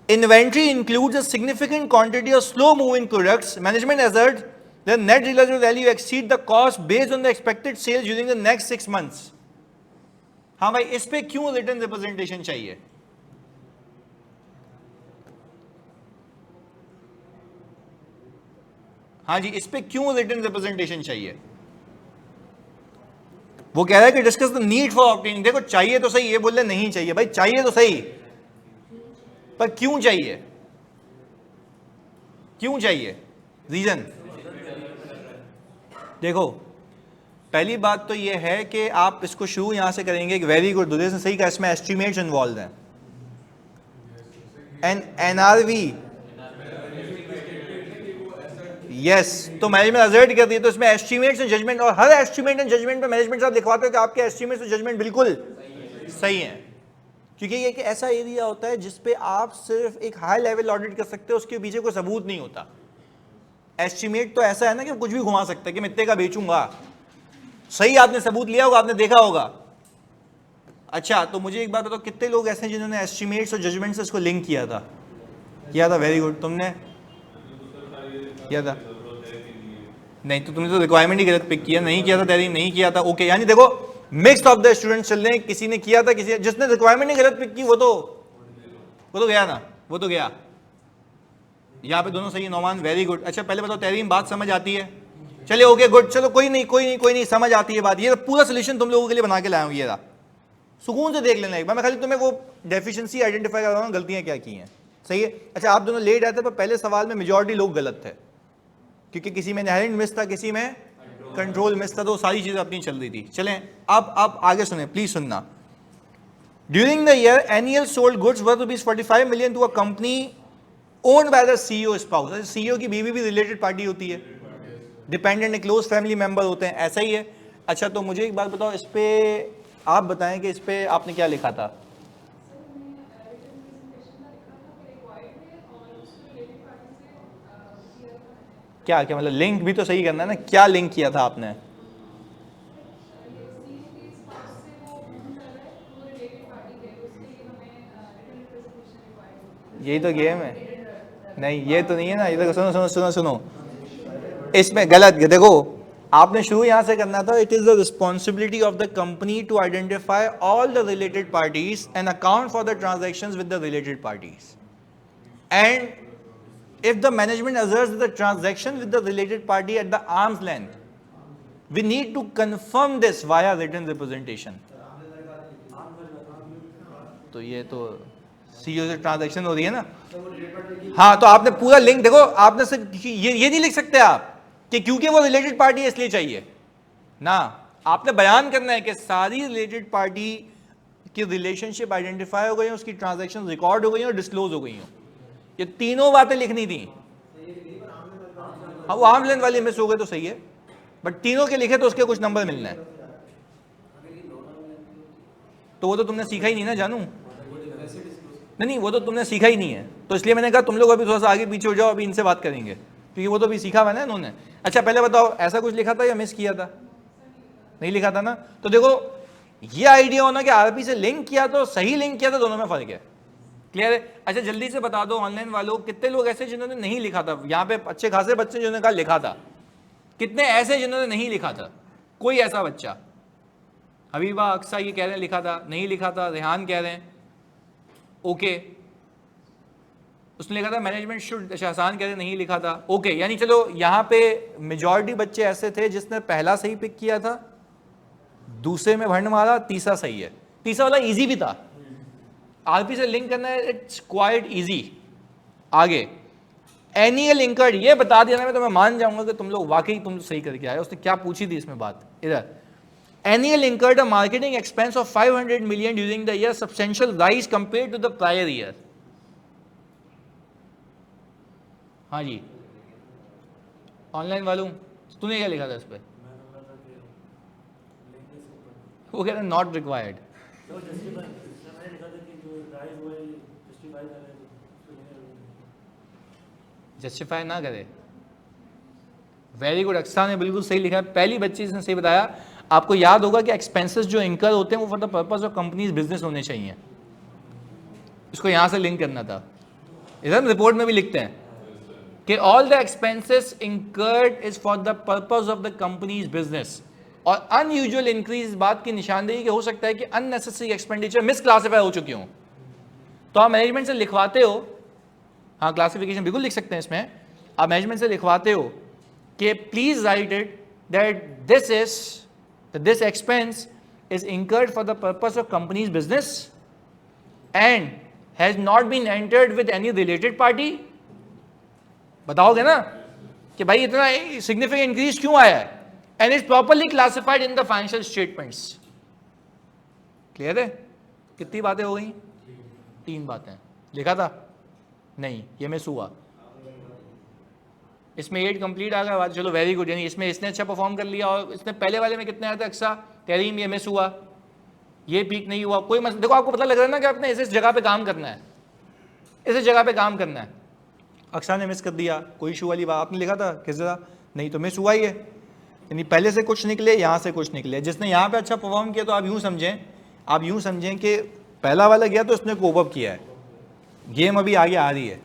S1: inventory includes a significant quantity of slow moving products, management assert the net realised value exceed the cost based on the expected sales during the next 6 months। हाँ भाई, इस पे क्यों रिटन रिप्रेजेंटेशन चाहिए? हाँ जी, इस पे क्यों रिटन रिप्रेजेंटेशन चाहिए? वो कह रहा है कि discuss the need for obtaining. देखो चाहिए तो सही, ये बोल रहे नहीं चाहिए। भाई चाहिए तो सही, पर क्यों चाहिए? क्यों चाहिए? रीजन देखो, पहली बात तो ये है कि आप इसको शुरू यहां से करेंगे। वेरी गुड, दुर्देश ने सही कहा, इसमें एस्टिमेट्स इन्वॉल्व हैं। एनआरवी, यस, तो मैनेजमेंट असर्ट करती है, तो इसमें एस्टिमेट्स एंड जजमेंट, और हर एस्टिमेट एंड जजमेंट पे मैनेजमेंट साहब लिखवाते हो कि आपके एस्टिमेट्स और जजमेंट बिल्कुल सही हैं। क्योंकि ये एक ऐसा एरिया होता है जिसपे आप सिर्फ एक हाई लेवल ऑडिट कर सकते हो, उसके पीछे कोई सबूत नहीं होता। एस्टिमेट तो ऐसा है ना कि कुछ भी घुमा सकता है कि मैं इतने का बेचूंगा, सही आपने सबूत लिया होगा, आपने देखा होगा, अच्छा तो मुझे एक बात बताओ, कितने लोग ऐसे हैं जिन्होंने एस्टिमेट्स और जजमेंट से इसको लिंक किया था? किया था, वेरी गुड। तुमने किया था? नहीं, तो तुमने तो रिक्वायरमेंट ही गलत पिक किया, नहीं किया था तहरीम, नहीं किया था, ओके। यानी देखो मिक्स ऑफ द स्टूडेंट्स चल रहे हैं, किसी ने किया था, किसी जिसने रिक्वायरमेंट ही गलत पिक की वो तो गया ना, वो तो गया। यहाँ पे दोनों सही है। Nauman very good. अच्छा पहले बताओ तहरीम, बात समझ आती है? चलिए ओके गुड, चलो कोई नहीं समझ आती है बात। ये पूरा सोल्यूशन तुम लोगों के लिए बना के लाया हूँ, ये रहा, सुकून से देख लेना एक बार। मैं खाली तुम्हें वो डेफिशिएंसी आइडेंटिफाई कर रहा हूँ, गलतियां क्या की हैं, सही है। अच्छा आप दोनों लेट आए थे, पर पहले सवाल में मेजॉरिटी लोग गलत थे, क्योंकि किसी में इनहेरेंट मिस था, किसी में कंट्रोल मिस था, तो सारी चीजें अपनी चल रही थी। चलें अब आगे सुने, प्लीज सुनना। During the year annual sold goods worth ₹45 million to a company owned by the CEO spouse. CEO की बीवी भी रिलेटेड पार्टी होती है, डिपेंडेंट क्लोज फैमिली मेंबर होते हैं, ऐसा ही है। अच्छा तो मुझे एक बात बताओ, इस पे आप बताएं कि इस पे आपने क्या लिखा था? क्या क्या मतलब लिंक भी तो सही करना है ना, क्या लिंक किया था आपने? यही तो गेम है। नहीं ये तो नहीं है ना, ये तो सुनो सुनो सुनो सुनो, इसमें गलत। देखो आपने शुरू यहां से करना था, it is the responsibility of the company to identify all the related parties and account for the transactions with the related parties, and if the management asserts the transaction with the related party at the arm's length, we need to confirm this via written representation. तो ये तो CEO से transaction हो रही है ना, हाँ, तो आपने पूरा लिंक देखो, आपने सिर्फ ये नहीं लिख सकते आप कि क्योंकि वो रिलेटेड पार्टी है इसलिए चाहिए ना, आपने बयान करना है कि सारी रिलेटेड पार्टी की रिलेशनशिप आइडेंटिफाई हो गई हो, उसकी ट्रांजैक्शन रिकॉर्ड हो गई और डिस्क्लोज हो गई हो, ये तीनों बातें लिखनी थी। हाँ वो आर्म लेंथ वाली मिस हो गए तो सही है, बट तीनों के लिखे तो उसके कुछ नंबर मिलना है। तो वो तो तुमने सीखा ही नहीं ना जानू, नहीं वो तो तुमने सीखा ही नहीं है, तो इसलिए मैंने कहा तुम लोग अभी थोड़ा सा आगे पीछे हो जाओ, अभी इनसे बात करेंगे, क्योंकि वो तो अभी सीखा हुआ ना इन्होंने। अच्छा पहले बताओ ऐसा कुछ लिखा था या मिस किया था? नहीं लिखा था ना, तो देखो ये आइडिया होना कि आरपी से लिंक किया तो सही लिंक किया, तो दोनों में फर्क है। क्लियर है? अच्छा जल्दी से बता दो ऑनलाइन वालों, कितने लोग ऐसे जिन्होंने नहीं लिखा था? यहाँ पे अच्छे खासे बच्चे जिन्होंने कहा लिखा था, कितने ऐसे जिन्होंने नहीं लिखा था? कोई ऐसा बच्चा? हबीबा अक्सा ये कह रहे हैं लिखा था, नहीं लिखा था, रेहान कह रहे हैं ओके, उसने लिखा था मैनेजमेंट शुड, शहसान कह रहे हैं नहीं लिखा था, ओके। यानी चलो यहाँ पे मेजॉरिटी बच्चे ऐसे थे जिसने पहला सही पिक किया था, दूसरे में भंड मारा, तीसरा सही है। तीसरा वाला इजी भी था, आरपी से लिंक करना है, इट्स क्वाइट इजी। आगे एनुअल इंकर्ड, ये बता दिया ना मैं तो मैं मान जाऊंगा कि तुम लोग वाकई तुम सही करके आए। उसने क्या पूछी थी इसमें बात, इधर annual incurred a marketing expense of 500 million during the year, substantial rise compare to the prior year. हाँ जी ऑनलाइन वालों, तूने क्या लिखा था इस पर? वो कह रहे नॉट रिक्वायर्ड, जस्टिफाई ना करे। वेरी गुड, अक्सा ने बिल्कुल सही लिखा है, पहली बच्ची ने सही बताया। आपको याद होगा कि एक्सपेंसेस जो इंकर होते हैं वो for the purpose of company's business होने चाहिए, इसको यहां से लिंक करना था। इधर रिपोर्ट में भी लिखते हैं कि all the expenses incurred is for the purpose of the companies business, और अनयूजुअल इंक्रीज इस बात की निशानदेही कि हो सकता है कि अननेसेसरी एक्सपेंडिचर मिसक्लासिफाई हो चुकी हो, तो आप मैनेजमेंट से लिखवाते हो, हाँ क्लासिफिकेशन बिल्कुल लिख सकते हैं इसमें, आप मैनेजमेंट से लिखवाते हो कि please write it that this expense is incurred for the purpose of company's business and has not been entered with any related party. बताओगे ना कि भाई इतना सिग्निफिकेंट इंक्रीज क्यों आया है, and is properly classified in the financial statements. Clear है? कितनी बातें हो गई? 3 बातें। लिखा था? नहीं, ये मिस हुआ। इसमें 8 कंप्लीट आ गया, चलो वेरी गुड, यानी इसमें इसने अच्छा परफॉर्म कर लिया। और इसने पहले वाले में कितने आए थे? अक्सा तहरीम, ये मिस हुआ, ये पीक नहीं हुआ, कोई मसला। देखो आपको पता लग रहा है ना कि आपने इस जगह पे काम करना है, इस जगह पे काम करना है। अक्सा ने मिस कर दिया, कोई इशू वाली बात। आपने लिखा था किस जगह? नहीं, तो मिस हुआ ही है, यानी पहले से कुछ निकले, यहाँ से कुछ निकले। जिसने यहाँ पे अच्छा परफॉर्म किया तो आप यूँ समझें आप यूं समझें कि पहला वाला गया तो इसने कोप अप किया है, गेम अभी आगे आ रही है,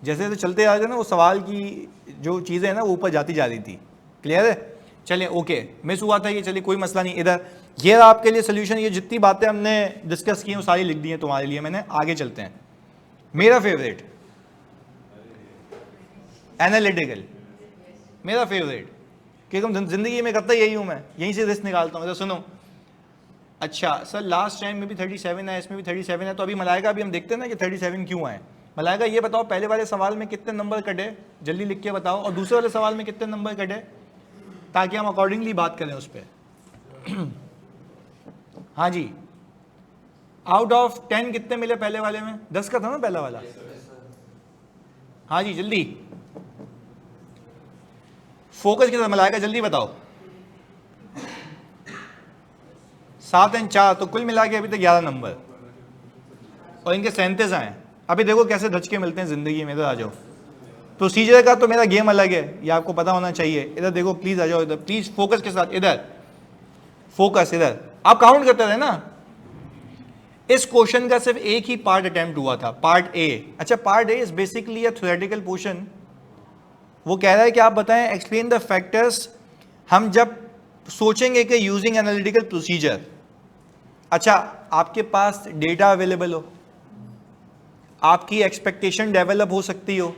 S1: जैसे जैसे चलते आ रहे ना वो सवाल की जो चीज़ें हैं ना वो ऊपर जाती जा रही थी। क्लियर है? चलिए ओके, मिस हुआ था ये, चलिए कोई मसला नहीं। इधर ये रहा आपके लिए सोल्यूशन, ये जितनी बातें हमने डिस्कस की हैं वो सारी लिख दी हैं तुम्हारे लिए मैंने। आगे चलते हैं। मेरा फेवरेट एनालिटिकल, मेरा फेवरेट, क्योंकि ज़िंदगी में करता यही हूँ मैं, यहीं से रिस्क निकालता हूँ। तो सुनो, अच्छा सर लास्ट टाइम में भी 37 है, इसमें भी 37 है, तो अभी मलाइका अभी हम देखते हैं ना कि 37 क्यों आए। मलाइका ये बताओ पहले वाले सवाल में कितने नंबर कटे, जल्दी लिख के बताओ, और दूसरे वाले सवाल में कितने नंबर कटे, ताकि हम अकॉर्डिंगली बात करें उस पर। हाँ जी, आउट ऑफ 10 कितने मिले पहले वाले में? 10 का था ना पहला वाला। हाँ जी जल्दी फोकस के साथ मलाइका जल्दी बताओ। 7 और 4 तो कुल मिला के अभी तक 11 नंबर, और इनके 37 आए। अभी देखो कैसे धचके मिलते हैं जिंदगी में। इधर आ जाओ, प्रोसीजर का तो मेरा गेम अलग है, ये आपको पता होना चाहिए। इधर देखो प्लीज आ जाओ, इधर प्लीज फोकस के साथ, इधर फोकस। इधर आप काउंट करते रहे ना। इस क्वेश्चन का सिर्फ एक ही पार्ट अटेम्प्ट हुआ था, पार्ट ए। अच्छा part A is basically a theoretical portion. वो कह रहा है कि आप बताएं एक्सप्लेन द फैक्टर्स, हम जब सोचेंगे कि यूजिंग एनालिटिकल प्रोसीजर। अच्छा आपके पास डेटा अवेलेबल हो, आपकी एक्सपेक्टेशन डेवलप हो सकती हो,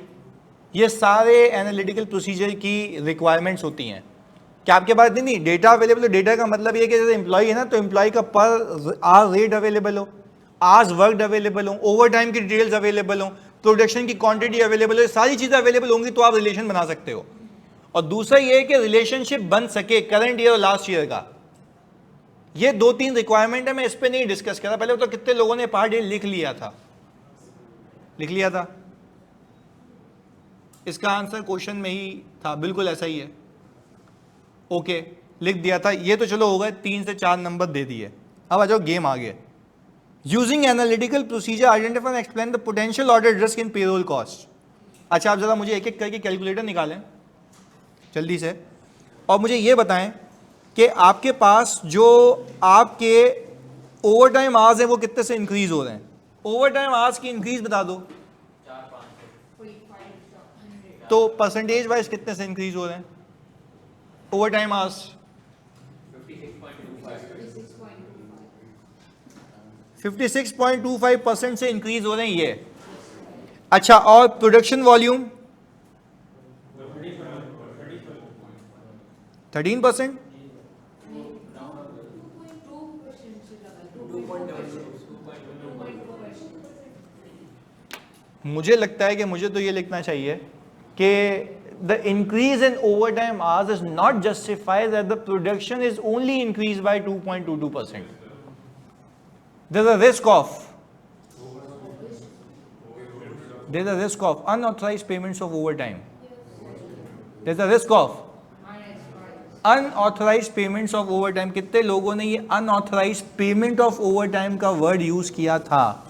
S1: ये सारे एनालिटिकल प्रोसीजर की रिक्वायरमेंट्स होती हैं। क्या आपके पास नहीं डेटा अवेलेबल हो? डेटा का मतलब ये है कि जैसे एम्प्लॉय है ना, तो एम्प्लॉय का पर आवर रेट अवेलेबल हो, आवर्स वर्कड अवेलेबल हो, ओवर टाइम की डिटेल्स अवेलेबल हो, प्रोडक्शन की क्वांटिटी अवेलेबल हो, सारी चीज़ें अवेलेबल होंगी तो आप रिलेशन बना सकते हो। और दूसरा ये है कि रिलेशनशिप बन सके करंट ईयर और लास्ट ईयर का। ये 2-3 रिक्वायरमेंट है, मैं इस पर नहीं डिस्कस करा। पहले तो कितने लोगों ने पार्ट ए लिख लिया था? लिख लिया था? इसका आंसर क्वेश्चन में ही था, बिल्कुल ऐसा ही है। ओके लिख दिया था ये, तो चलो हो गए 3 से 4 नंबर दे दिए। अब आ जाओ गेम आगे। Using analytical procedure identify and explain the potential order risk in payroll cost. अच्छा आप जरा मुझे एक एक करके कैलकुलेटर निकालें जल्दी से, और मुझे ये बताएं कि आपके पास जो आपके ओवर टाइम आवर्स हैं वो कितने से इंक्रीज हो रहे हैं? ओवर टाइम आवर्स की इंक्रीज बता दो, तो परसेंटेज वाइज कितने से इंक्रीज हो रहे हैं ओवर टाइम आवर्स? 56.25% से इंक्रीज हो रहे हैं ये। अच्छा और प्रोडक्शन वॉल्यूम 13%। मुझे लगता है कि मुझे तो ये लिखना चाहिए कि the increase in overtime hours is not justified that the production is only increased by 2.22%. There's a risk of unauthorized payments of overtime. There's a risk of unauthorized payments of overtime. कितने लोगों ने ये unauthorized payment of overtime का word use किया था?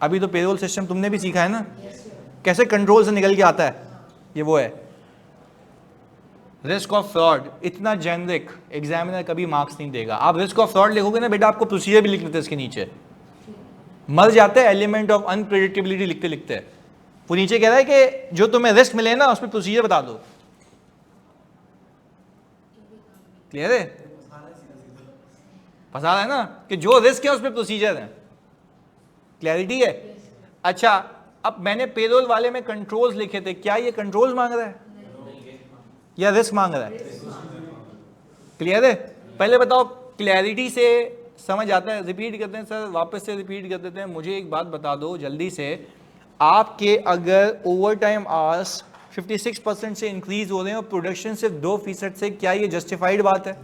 S1: अभी तो payroll system तुमने भी सीखा है ना, कैसे कंट्रोल से निकल के आता है। ये वो है रिस्क ऑफ फ्रॉड। इतना जेनरिक एग्जामिनर कभी मार्क्स नहीं देगा। आप रिस्क ऑफ फ्रॉड लिखोगे ना बेटा, आपको प्रोसीजर भी लिख लेते हैं इसके नीचे, मर जाते हैं एलिमेंट ऑफ अनप्रेडिक्टेबिलिटी लिखते लिखते। वो नीचे कह रहा है कि जो तुम्हें रिस्क मिले ना उसमें प्रोसीजर बता दो। क्लियर है? फंसा रहा है ना कि जो रिस्क है उसमें प्रोसीजर है। क्लैरिटी है? अच्छा अब मैंने पेरोल वाले में कंट्रोल्स लिखे थे, क्या ये कंट्रोल्स मांग रहा है या रिस्क मांग रहा है? क्लियर है? पहले बताओ क्लैरिटी से समझ आता है? रिपीट करते हैं सर, वापस से रिपीट कर देते हैं। मुझे एक बात बता दो जल्दी से, आपके अगर ओवर टाइम आवर्स 56% से इंक्रीज हो रहे हैं और प्रोडक्शन सिर्फ 2% से, क्या ये जस्टिफाइड बात है?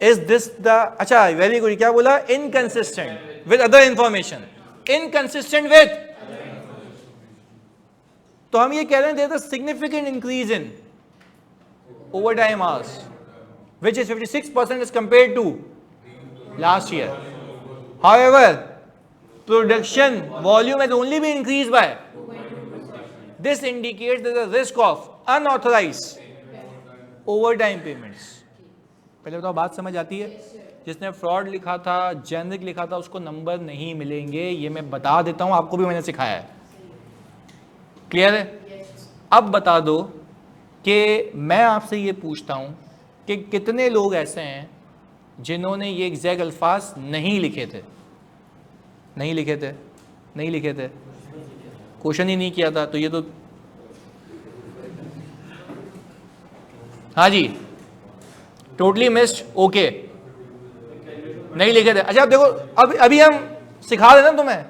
S1: इज दिस द, अच्छा वेरी गुड, क्या बोला? Inconsistent with other information, inconsistent with, तो हम ये कह रहे हैं there is a significant increase in overtime hours which is 56% as compared to last year. However, production volume has only been increased by. This indicates there is a risk of unauthorized overtime payments. पहले बताओ बात समझ आती है? जिसने fraud लिखा था, generic लिखा था, उसको नंबर नहीं मिलेंगे, ये मैं बता देता हूँ, आपको भी मैंने सिखाया है। क्लियर है? अब बता दो कि मैं आपसे ये पूछता हूँ कि कितने लोग ऐसे हैं जिन्होंने ये एग्जैक्ट अल्फाज नहीं लिखे थे? नहीं लिखे थे, नहीं लिखे थे, क्वेश्चन ही नहीं किया था, तो ये तो हाँ जी टोटली मिस्ड, ओके, नहीं लिखे थे। अच्छा अब देखो, अब अभी हम सिखा देना तुम्हें।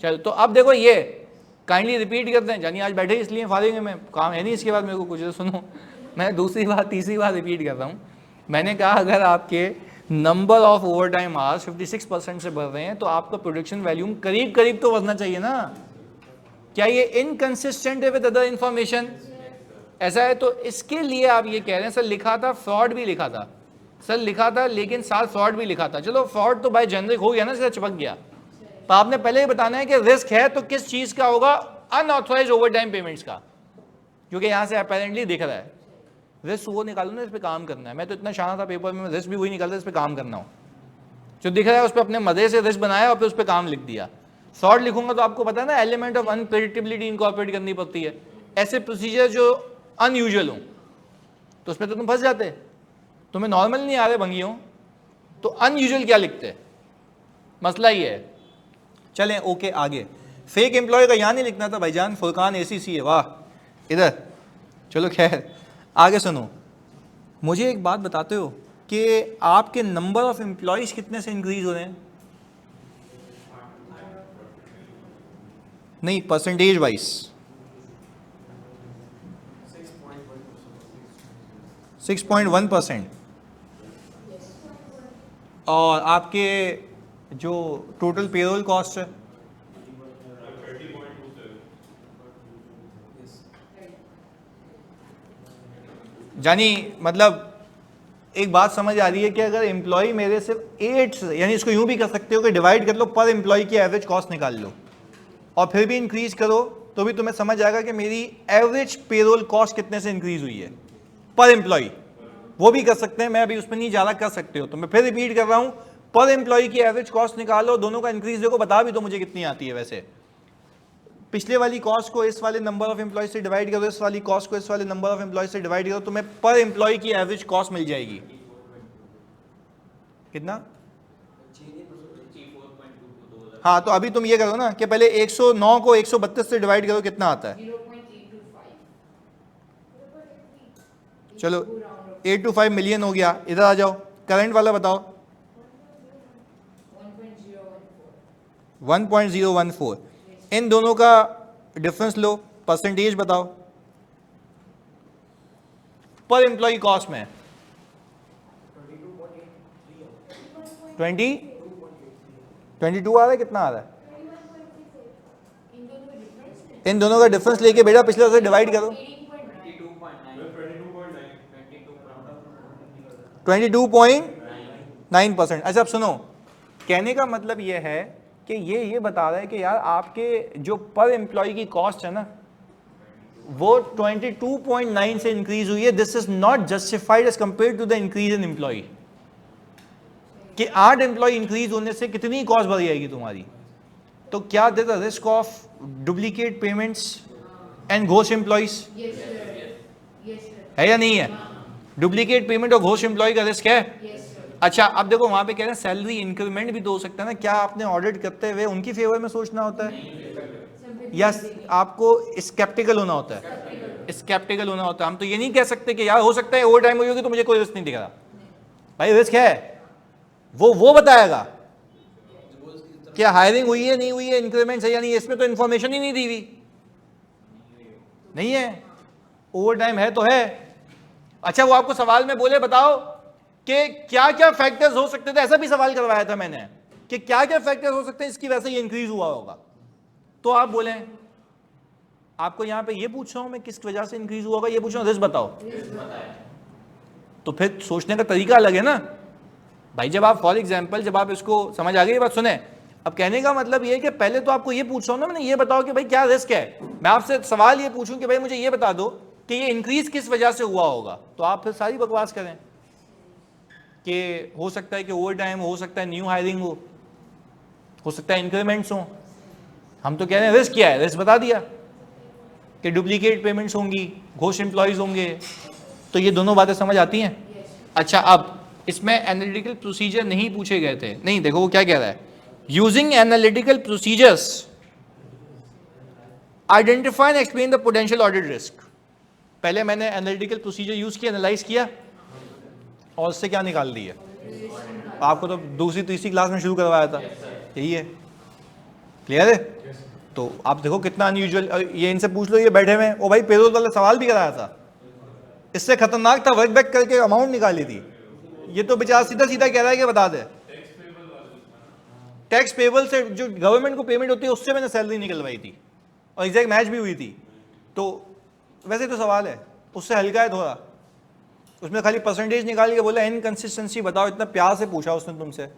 S1: चल तो अब देखो, ये काइंडली रिपीट करते हैं। जानी आज बैठे इसलिए फारिग में, काम है नहीं इसके बाद मेरे को कुछ। तो सुनो, मैं दूसरी बार तीसरी बार रिपीट कर रहा हूँ। मैंने कहा अगर आपके number of overtime hours 56% से बढ़ रहे हैं तो आपका प्रोडक्शन वैल्यूम करीब करीब तो बढ़ना चाहिए ना। क्या ये इनकंसिस्टेंट है विद अदर इंफॉर्मेशन? ऐसा है तो इसके लिए आप ये कह रहे हैं सर लिखा था, फ्रॉड भी लिखा था, सर लिखा था लेकिन साथ फ्रॉड भी लिखा था। चलो फ्रॉड तो बाय जेनरिक हो गया ना, सीधा चिपक गया। तो आपने पहले ही बताना है कि रिस्क है तो किस चीज का होगा? अनऑथराइज्ड ओवर टाइम पेमेंट्स का, क्योंकि यहां से अपेरेंटली दिख रहा है। रिस्क वो निकालो ना, इस पर काम करना है। मैं तो इतना शाना था पेपर में, रिस्क भी वही निकालता, इस पर काम करना हो। जो दिख रहा है उस पर अपने मजे से रिस्क बनाया और फिर उस पर काम लिख दिया। शॉर्ट लिखूंगा तो आपको पता है ना, एलिमेंट ऑफ अनप्रेडिक्टेबिलिटी इनकॉर्पोरेट करनी पड़ती है। ऐसे प्रोसीजर जो अनयूजुअल हो तो उसमें तो तुम फंस जाते। तुम्हें नॉर्मल नहीं आ रहे भंगियों, तो अनयूजुअल क्या लिखते? मसला ये है। चलें ओके आगे। फेक एम्प्लॉय का यहाँ नहीं लिखना था भाईजान, फुरकान ACC है, वाह इधर। चलो खैर आगे सुनो। मुझे एक बात बताते हो कि आपके नंबर ऑफ एम्प्लॉयज कितने से इंक्रीज हो रहे हैं? नहीं, परसेंटेज वाइज 6.1%। और आपके जो टोटल पेरोल कॉस्ट है जानी, मतलब एक बात समझ आ रही है कि अगर एम्प्लॉय मेरे सिर्फ 8 से, यानी इसको यूं भी कर सकते हो कि डिवाइड कर लो, पर एम्प्लॉय की एवरेज कॉस्ट निकाल लो और फिर भी इंक्रीज करो तो भी तुम्हें समझ आएगा कि मेरी एवरेज पेरोल कॉस्ट कितने से इंक्रीज हुई है पर एम्प्लॉय। वो भी कर सकते हैं, मैं अभी उसमें नहीं ज़्यादा कर सकते हो। तो मैं फिर रिपीट कर रहा हूं, पर एम्प्लॉय की एवरेज कॉस्ट निकालो, दोनों का इंक्रीज देखो, बता भी तो मुझे कितनी आती है। वैसे पिछले वाली कॉस्ट को इस वाले नंबर ऑफ एम्प्लॉय से डिवाइड करो, इस वाली कॉस्ट को इस वाले नंबर ऑफ एम्प्लॉय से डिवाइड करो, तुम्हें पर एम्प्लॉय की एवरेज कॉस्ट मिल जाएगी। कितना? हाँ तो अभी तुम ये करो ना कि पहले 109 को 132 से डिवाइड करो, कितना आता है? 0.825। चलो 825 मिलियन हो गया। इधर आ जाओ, करंट वाला बताओ। 1.014। इन दोनों का डिफरेंस लो, परसेंटेज बताओ पर एम्प्लॉय कॉस्ट में। 22 आ रहा है, कितना आ रहा है? इन दोनों का डिफरेंस लेके बेटा पिछले से डिवाइड करो। 22.9%। अच्छा अब सुनो, कहने का मतलब यह है कि ये बता रहा है कि यार आपके जो पर एम्प्लॉय की कॉस्ट है ना वो 22.9 से इंक्रीज हुई है। This is not justified as compare to the increase in employee. कि 8 एम्प्लॉय इंक्रीज होने से कितनी कॉस्ट बढ़ जाएगी तुम्हारी? तो क्या there is risk of duplicate payments and ghost employees? है या नहीं है? डुप्लीकेट पेमेंट और घोस्ट एम्प्लॉय का रिस्क है। अच्छा अब देखो वहां पे कह रहे हैं सैलरी इंक्रीमेंट भी तो हो सकता है ना। क्या आपने ऑडिट करते हुए उनकी फेवर में सोचना होता है या आपको स्केप्टिकल होना होता है? स्केप्टिकल होना होता है। हम तो ये नहीं कह सकते कि यार हो सकता है ओवर टाइम हुई होगी तो मुझे कोई रिस्क नहीं दिख रहा। भाई रिस्क है, वो बताएगा क्या हायरिंग हुई है नहीं हुई है, इंक्रीमेंट है या नहीं, इसमें तो इंफॉर्मेशन ही नहीं दी हुई। नहीं है, ओवर टाइम है तो है। अच्छा वो आपको सवाल में बोले बताओ कि क्या क्या फैक्टर्स हो सकते थे, ऐसा भी सवाल करवाया था मैंने कि क्या क्या फैक्टर्स हो सकते हैं इसकी वजह से ये इंक्रीज हुआ होगा। तो आप बोले आपको यहां पे ये पूछ रहा हूं मैं किस वजह से इंक्रीज हुआ होगा, ये पूछ रहा हूं रिस्क बताओ। तो फिर सोचने का तरीका अलग है ना भाई। जब आप फॉर एग्जाम्पल जब आप इसको समझ आ गई बात, सुने अब कहने का मतलब ये है कि पहले तो आपको ये पूछ रहा हूं ना मैंने, ये बताओ कि भाई क्या रिस्क है। मैं आपसे सवाल ये पूछूं कि भाई मुझे ये बता दो कि ये इंक्रीज किस वजह से हुआ होगा, तो आप फिर सारी बकवास करें कि हो सकता है कि ओवर टाइम, हो सकता है न्यू हायरिंग हो सकता है इंक्रीमेंट्स हो। हम तो कह रहे हैं रिस्क क्या है, रिस्क बता दिया कि डुप्लीकेट पेमेंट्स होंगी, घोस्ट एम्प्लॉयज होंगे। तो ये दोनों बातें समझ आती हैं। अच्छा, अब इसमें एनालिटिकल प्रोसीजर नहीं पूछे गए थे, नहीं देखो वो क्या कह रहा है, using analytical procedures identify and explain the potential audit risk. पहले मैंने एनालिटिकल प्रोसीजर यूज किया, एनालाइज किया और उससे क्या निकाल दिया। आपको तो दूसरी तीसरी क्लास में शुरू करवाया था, यही है, क्लियर है। तो आप देखो कितना अनयूजुअल, ये इनसे पूछ लो, ये बैठे हुए ओ भाई पेरोल वाला सवाल भी कराया था, इससे खतरनाक था वर्क बैक करके अमाउंट निकाली थी। ये तो बेचारा सीधा सीधा कह रहा है कि बता दे, टैक्स पेबल से जो गवर्नमेंट को पेमेंट होती है उससे मैंने सैलरी निकलवाई थी और एग्जैक्ट मैच भी हुई थी। तो वैसे तो सवाल है, उससे हल्का है थोड़ा, उसमें खाली परसेंटेज निकाल के बोला इनकंसिस्टेंसी बताओ, इतना प्यार से पूछा उसने तुमसे,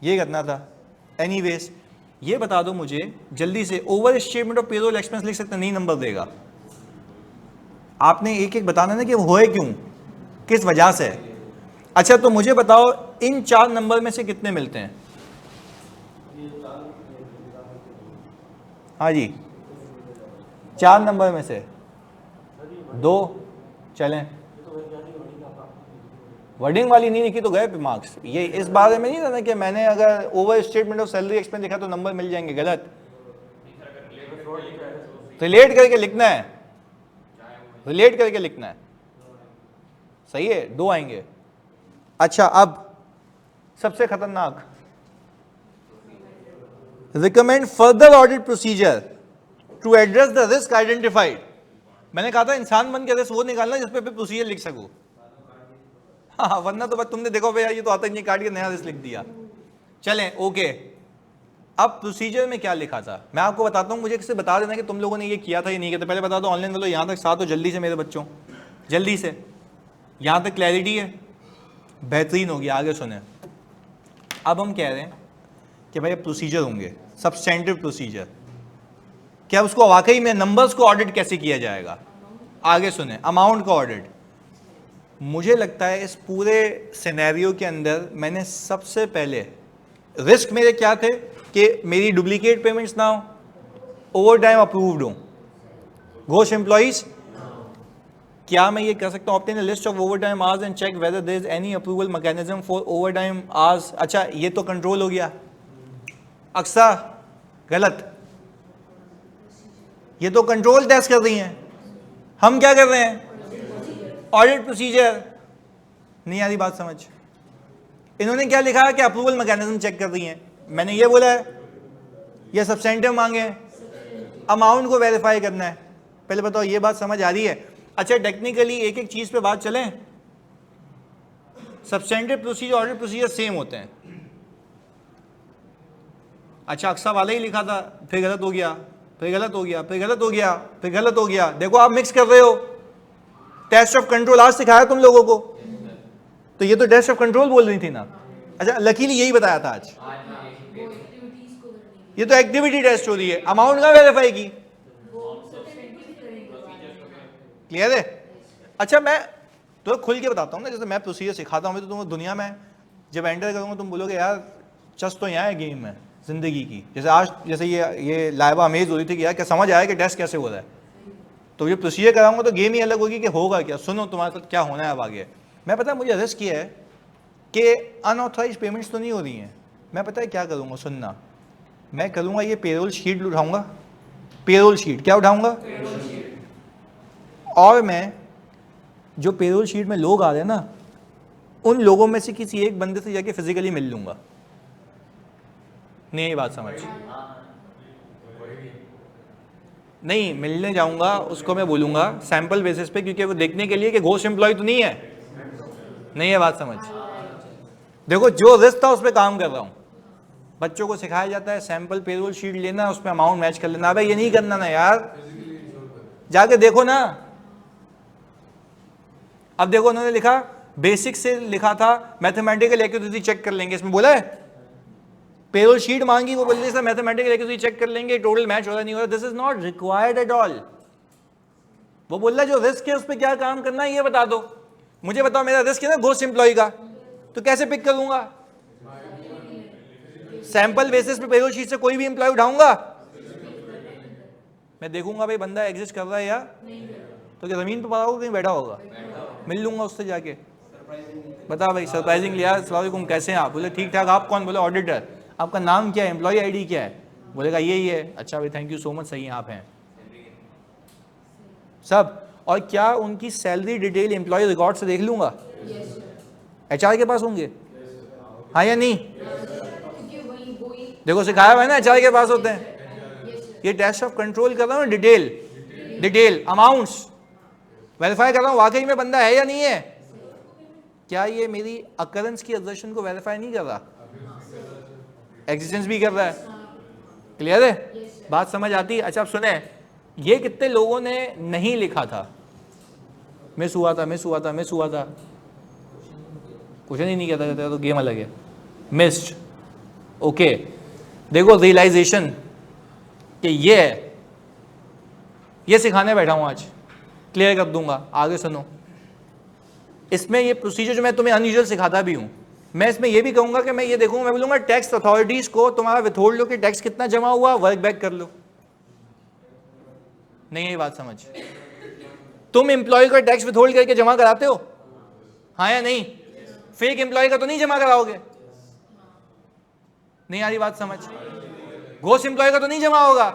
S1: ये करना था। एनीवेज ये बता दो मुझे जल्दी से, over statement of payroll expense लिख सकते नहीं, नंबर देगा। आपने एक एक बताना ना कि वो होए क्यों, किस वजह से। अच्छा तो मुझे बताओ इन 4 नंबर में से कितने मिलते हैं। हाँ जी, 4 नंबर में से 2 चलें, वर्डिंग वाली नहीं लिखी तो गए मार्क्स। ये इस बारे में नहीं था ना कि मैंने अगर over statement of salary expense लिखा तो नंबर मिल जाएंगे, गलत। रिलेट करके लिखना है, रिलेट करके लिखना है, सही है, 2 आएंगे। अच्छा अब सबसे खतरनाक, recommend further audit procedure to address the risk identified. मैंने कहा था इंसान बन के रिस्क वो निकालना जिस पे प्रोसीजर लिख सकूं। हाँ, वरना तो बस तुमने देखो भैया ये तो आता ही नहीं, काट के नया रिस्क लिख दिया। चलें ओके, अब प्रोसीजर में क्या लिखा था मैं आपको बताता हूँ, मुझे किसी बता देना कि तुम लोगों ने ये किया था या नहीं किया था। पहले बता दो ऑनलाइन वालों, यहाँ तक साथ हो जल्दी से मेरे बच्चों, जल्दी से, यहाँ तक क्लैरिटी है, बेहतरीन होगी। आगे सुने, अब हम कह रहे हैं कि भाई प्रोसीजर होंगे, सब्सटेंटिव प्रोसीजर, क्या उसको वाकई में नंबर्स को ऑडिट कैसे किया जाएगा। आगे सुने, अमाउंट का ऑडिट। मुझे लगता है इस पूरे सिनेरियो के अंदर मैंने सबसे पहले, रिस्क मेरे क्या थे कि मेरी डुप्लीकेट पेमेंट्स ना हो, ओवर टाइम अप्रूव्ड हो, घोस्ट एम्प्लॉइज। क्या मैं ये कर सकता हूँ obtain a list of overtime hours and check whether there is any approval mechanism for overtime hours. अच्छा ये तो कंट्रोल हो गया, अक्सा गलत, ये तो कंट्रोल टेस्ट कर रही हैं, हम क्या कर रहे हैं ऑडिट प्रोसीजर। नहीं आ रही बात समझ। इन्होंने क्या लिखा है कि अप्रूवल मैकेनिज्म चेक कर रही हैं, मैंने ये बोला है ये सब्सटेंटिव मांगे हैं, अमाउंट को वेरीफाई करना है। पहले बताओ ये बात समझ आ रही है। अच्छा टेक्निकली एक एक चीज पे बात चलें, substantive procedure audit procedure same होते हैं। अच्छा अक्सा वाला ही लिखा था, फिर गलत हो गया, फिर गलत हो गया, फिर गलत हो गया, फिर गलत हो गया। देखो आप मिक्स कर रहे हो। टेस्ट ऑफ कंट्रोल आज सिखाया तुम लोगों को, तो ये तो टेस्ट ऑफ कंट्रोल बोल रही थी ना। अच्छा लकीली यही बताया था आज, ये तो एक्टिविटी टेस्ट हो रही है, अमाउंट का वेरीफाई की। क्लियर है। अच्छा मैं तो खुल के बताता हूँ ना, जैसे मैं प्रोसीजर सिखाता हूँ तो तुम दुनिया में जब एंटर करूँगा तुम बोलोगे यार चस तो यहाँ है गेम में जिंदगी की। जैसे आज जैसे ये लाइवा अमेज हो रही थी कि यार क्या समझ आया कि टेस्ट कैसे हो रहा है, तो ये प्रोसीजर कराऊंगा तो गेम ही अलग होगी कि होगा क्या। सुनो तुम्हारे साथ क्या होना है अब आगे। मैं पता है मुझे रिस्क ये है कि अनऑथराइज पेमेंट्स तो नहीं हो रही हैं। मैं पता है क्या करूँगा, सुनना, मैं करूँगा ये पेरोल शीट उठाऊँगा, पेरोल शीट क्या उठाऊँगा, और मैं जो पेरोल शीट में लोग आ रहे हैं ना उन लोगों में से किसी एक बंदे से जाके फिजिकली मिल लूँगा। नहीं ये बात समझ नहीं, मिलने जाऊंगा उसको मैं बोलूंगा सैंपल बेसिस पे, क्योंकि वो देखने के लिए कि घोस्ट एम्प्लॉय तो नहीं है। नहीं है बात समझ। देखो जो रिस्क था उस पर काम कर रहा हूँ। बच्चों को सिखाया जाता है सैंपल पेरोल शीट लेना, उसमें अमाउंट मैच कर लेना। भाई ये नहीं करना ना यार, जाके देखो ना। अब देखो उन्होंने लिखा बेसिक से लिखा था मैथमेटिकल एक्यूरेसी चेक कर लेंगे, इसमें बोला है पेरोल शीट मांगी, वो बोलते सर मैथमेटिकल एक्यूरेसी चेक कर लेंगे, टोटल मैच हो रहा नहीं हो रहा। This is not required at all. वो बोल रहा है जो रिस्क है उस पर क्या काम करना है ये बता दो। मुझे बताओ मेरा रिस्क है ना घोस्ट एम्प्लॉय का, तो कैसे पिक करूंगा? सैंपल बेसिस पे पेरोल शीट से कोई भी एम्प्लॉय उठाऊंगा, मैं देखूंगा भाई बंदा एग्जिस्ट कर रहा है या तो क्या जमीन पे पड़ा होगा कहीं बैठा होगा, मिल लूंगा उससे जाके, बता भाई सरप्राइजिंगली यार अस्सलाम वालेकुम कैसे हैं आप? बोले ठीक ठाक। आप कौन? बोले ऑडिटर। आपका नाम क्या है? एम्प्लॉय आईडी क्या है? बोलेगा यही है। अच्छा भाई थैंक यू सो मच, सही है आप हैं सब। और क्या उनकी सैलरी डिटेल एम्प्लॉय रिकॉर्ड से देख लूंगा? एचआर के पास होंगे, हाँ या नहीं? देखो सिखाया हुआ है ना एचआर के पास होते हैं। ये टेस्ट ऑफ कंट्रोल कर रहा हूँ, डिटेल अमाउंट्स वेरीफाई कर रहा हूँ वाकई में बंदा है या नहीं है। क्या ये मेरी अकरेंस की असर्शन को वेरीफाई नहीं कर रहा, एग्जिस्टेंस भी कर रहा है? क्लियर है? बात समझ आती है? अच्छा अब सुने, ये कितने लोगों ने नहीं लिखा था मिस हुआ था, कुछ नहीं कहता कहता तो गेम अलग है, मिस्ड। ओके देखो रियलाइजेशन कि ये है, ये सिखाने बैठा हूं आज, क्लियर कर दूंगा। आगे सुनो, इसमें ये प्रोसीजर जो मैं तुम्हें अनयूजुअल सिखाता भी हूं, मैं इसमें ये भी कहूंगा कि मैं ये देखूंगा, मैं बोलूंगा टैक्स अथॉरिटीज को तुम्हारा विथहोल्ड लो कि टैक्स कितना जमा हुआ, वर्क बैक कर लो। नहीं ये बात समझ, तुम एम्प्लॉय का टैक्स विथहोल्ड करके जमा कराते हो, हाँ या नहीं? फेक एम्प्लॉय का तो नहीं जमा कराओगे? नहीं आ रही बात समझ? घोस्ट एम्प्लॉय का तो नहीं जमा होगा।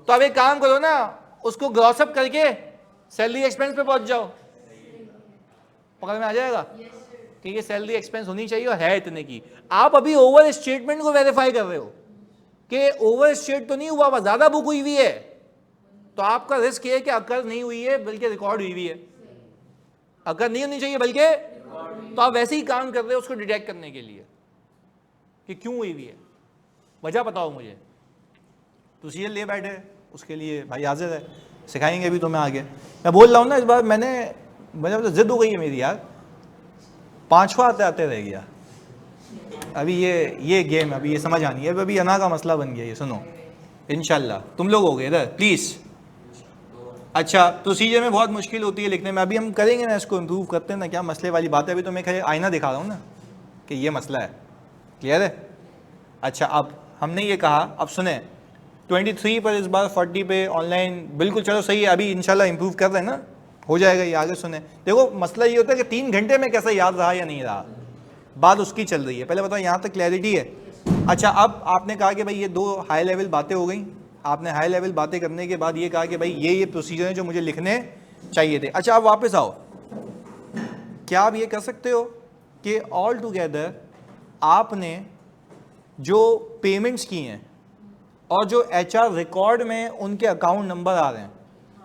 S1: तो अब एक काम करो ना, उसको ग्रॉसअप करके सैलरी एक्सपेंस पे पहुंच जाओ, पकड़ में आ जाएगा कि ये सैलरी एक्सपेंस होनी चाहिए और है इतने की। आप अभी ओवर स्टेटमेंट को वेरीफाई कर रहे हो कि ओवर स्टेट तो नहीं हुआ, ज्यादा बुक हुई है, तो आपका रिस्क ये है कि अकर नहीं हुई है बल्कि रिकॉर्ड हुई है। अकर नहीं होनी चाहिए बल्कि, तो आप वैसे ही काम कर रहे हो उसको डिटेक्ट करने के लिए कि क्यों हुई है, वजह बताओ मुझे। प्रोसीजर ले बैठे उसके लिए भाई हाजिर है, सिखाएंगे अभी तुम्हें आगे। मैं बोल रहा हूँ ना इस बार मैंने मतलब जिद हो गई है मेरी यार, 5वां आते आते रह गया। अभी ये गेम अभी ये समझ आनी है, अभी अना का मसला बन गया ये, सुनो इंशाल्लाह तुम लोग हो गए इधर प्लीज़। अच्छा प्रोसीजर में बहुत मुश्किल होती है लिखने में, अभी हम करेंगे ना इसको इम्प्रूव करते हैं ना, क्या मसले वाली बात है। अभी तो मैं खाली आईना दिखा रहा हूँ ना कि ये मसला है, क्लियर है? अच्छा अब हमने ये कहा, अब सुने 23 पर इस बार 40 पे ऑनलाइन, बिल्कुल चलो सही है, अभी इंशाल्लाह इम्प्रूव कर रहे हैं ना, हो जाएगा ये। आगे सुने, देखो मसला ये होता है कि 3 घंटे में कैसा याद रहा या नहीं रहा, बात उसकी चल रही है। पहले बताओ यहाँ तक क्लैरिटी है? अच्छा अब आपने कहा कि भाई ये 2 हाई लेवल बातें हो गई, आपने हाई लेवल बातें करने के बाद ये कहा कि भाई ये प्रोसीजर है जो मुझे लिखने चाहिए थे। अच्छा अब वापस आओ, क्या आप ये कर सकते हो कि ऑल टुगेदर आपने जो पेमेंट्स की हैं और जो एचआर रिकॉर्ड में उनके अकाउंट नंबर आ रहे हैं,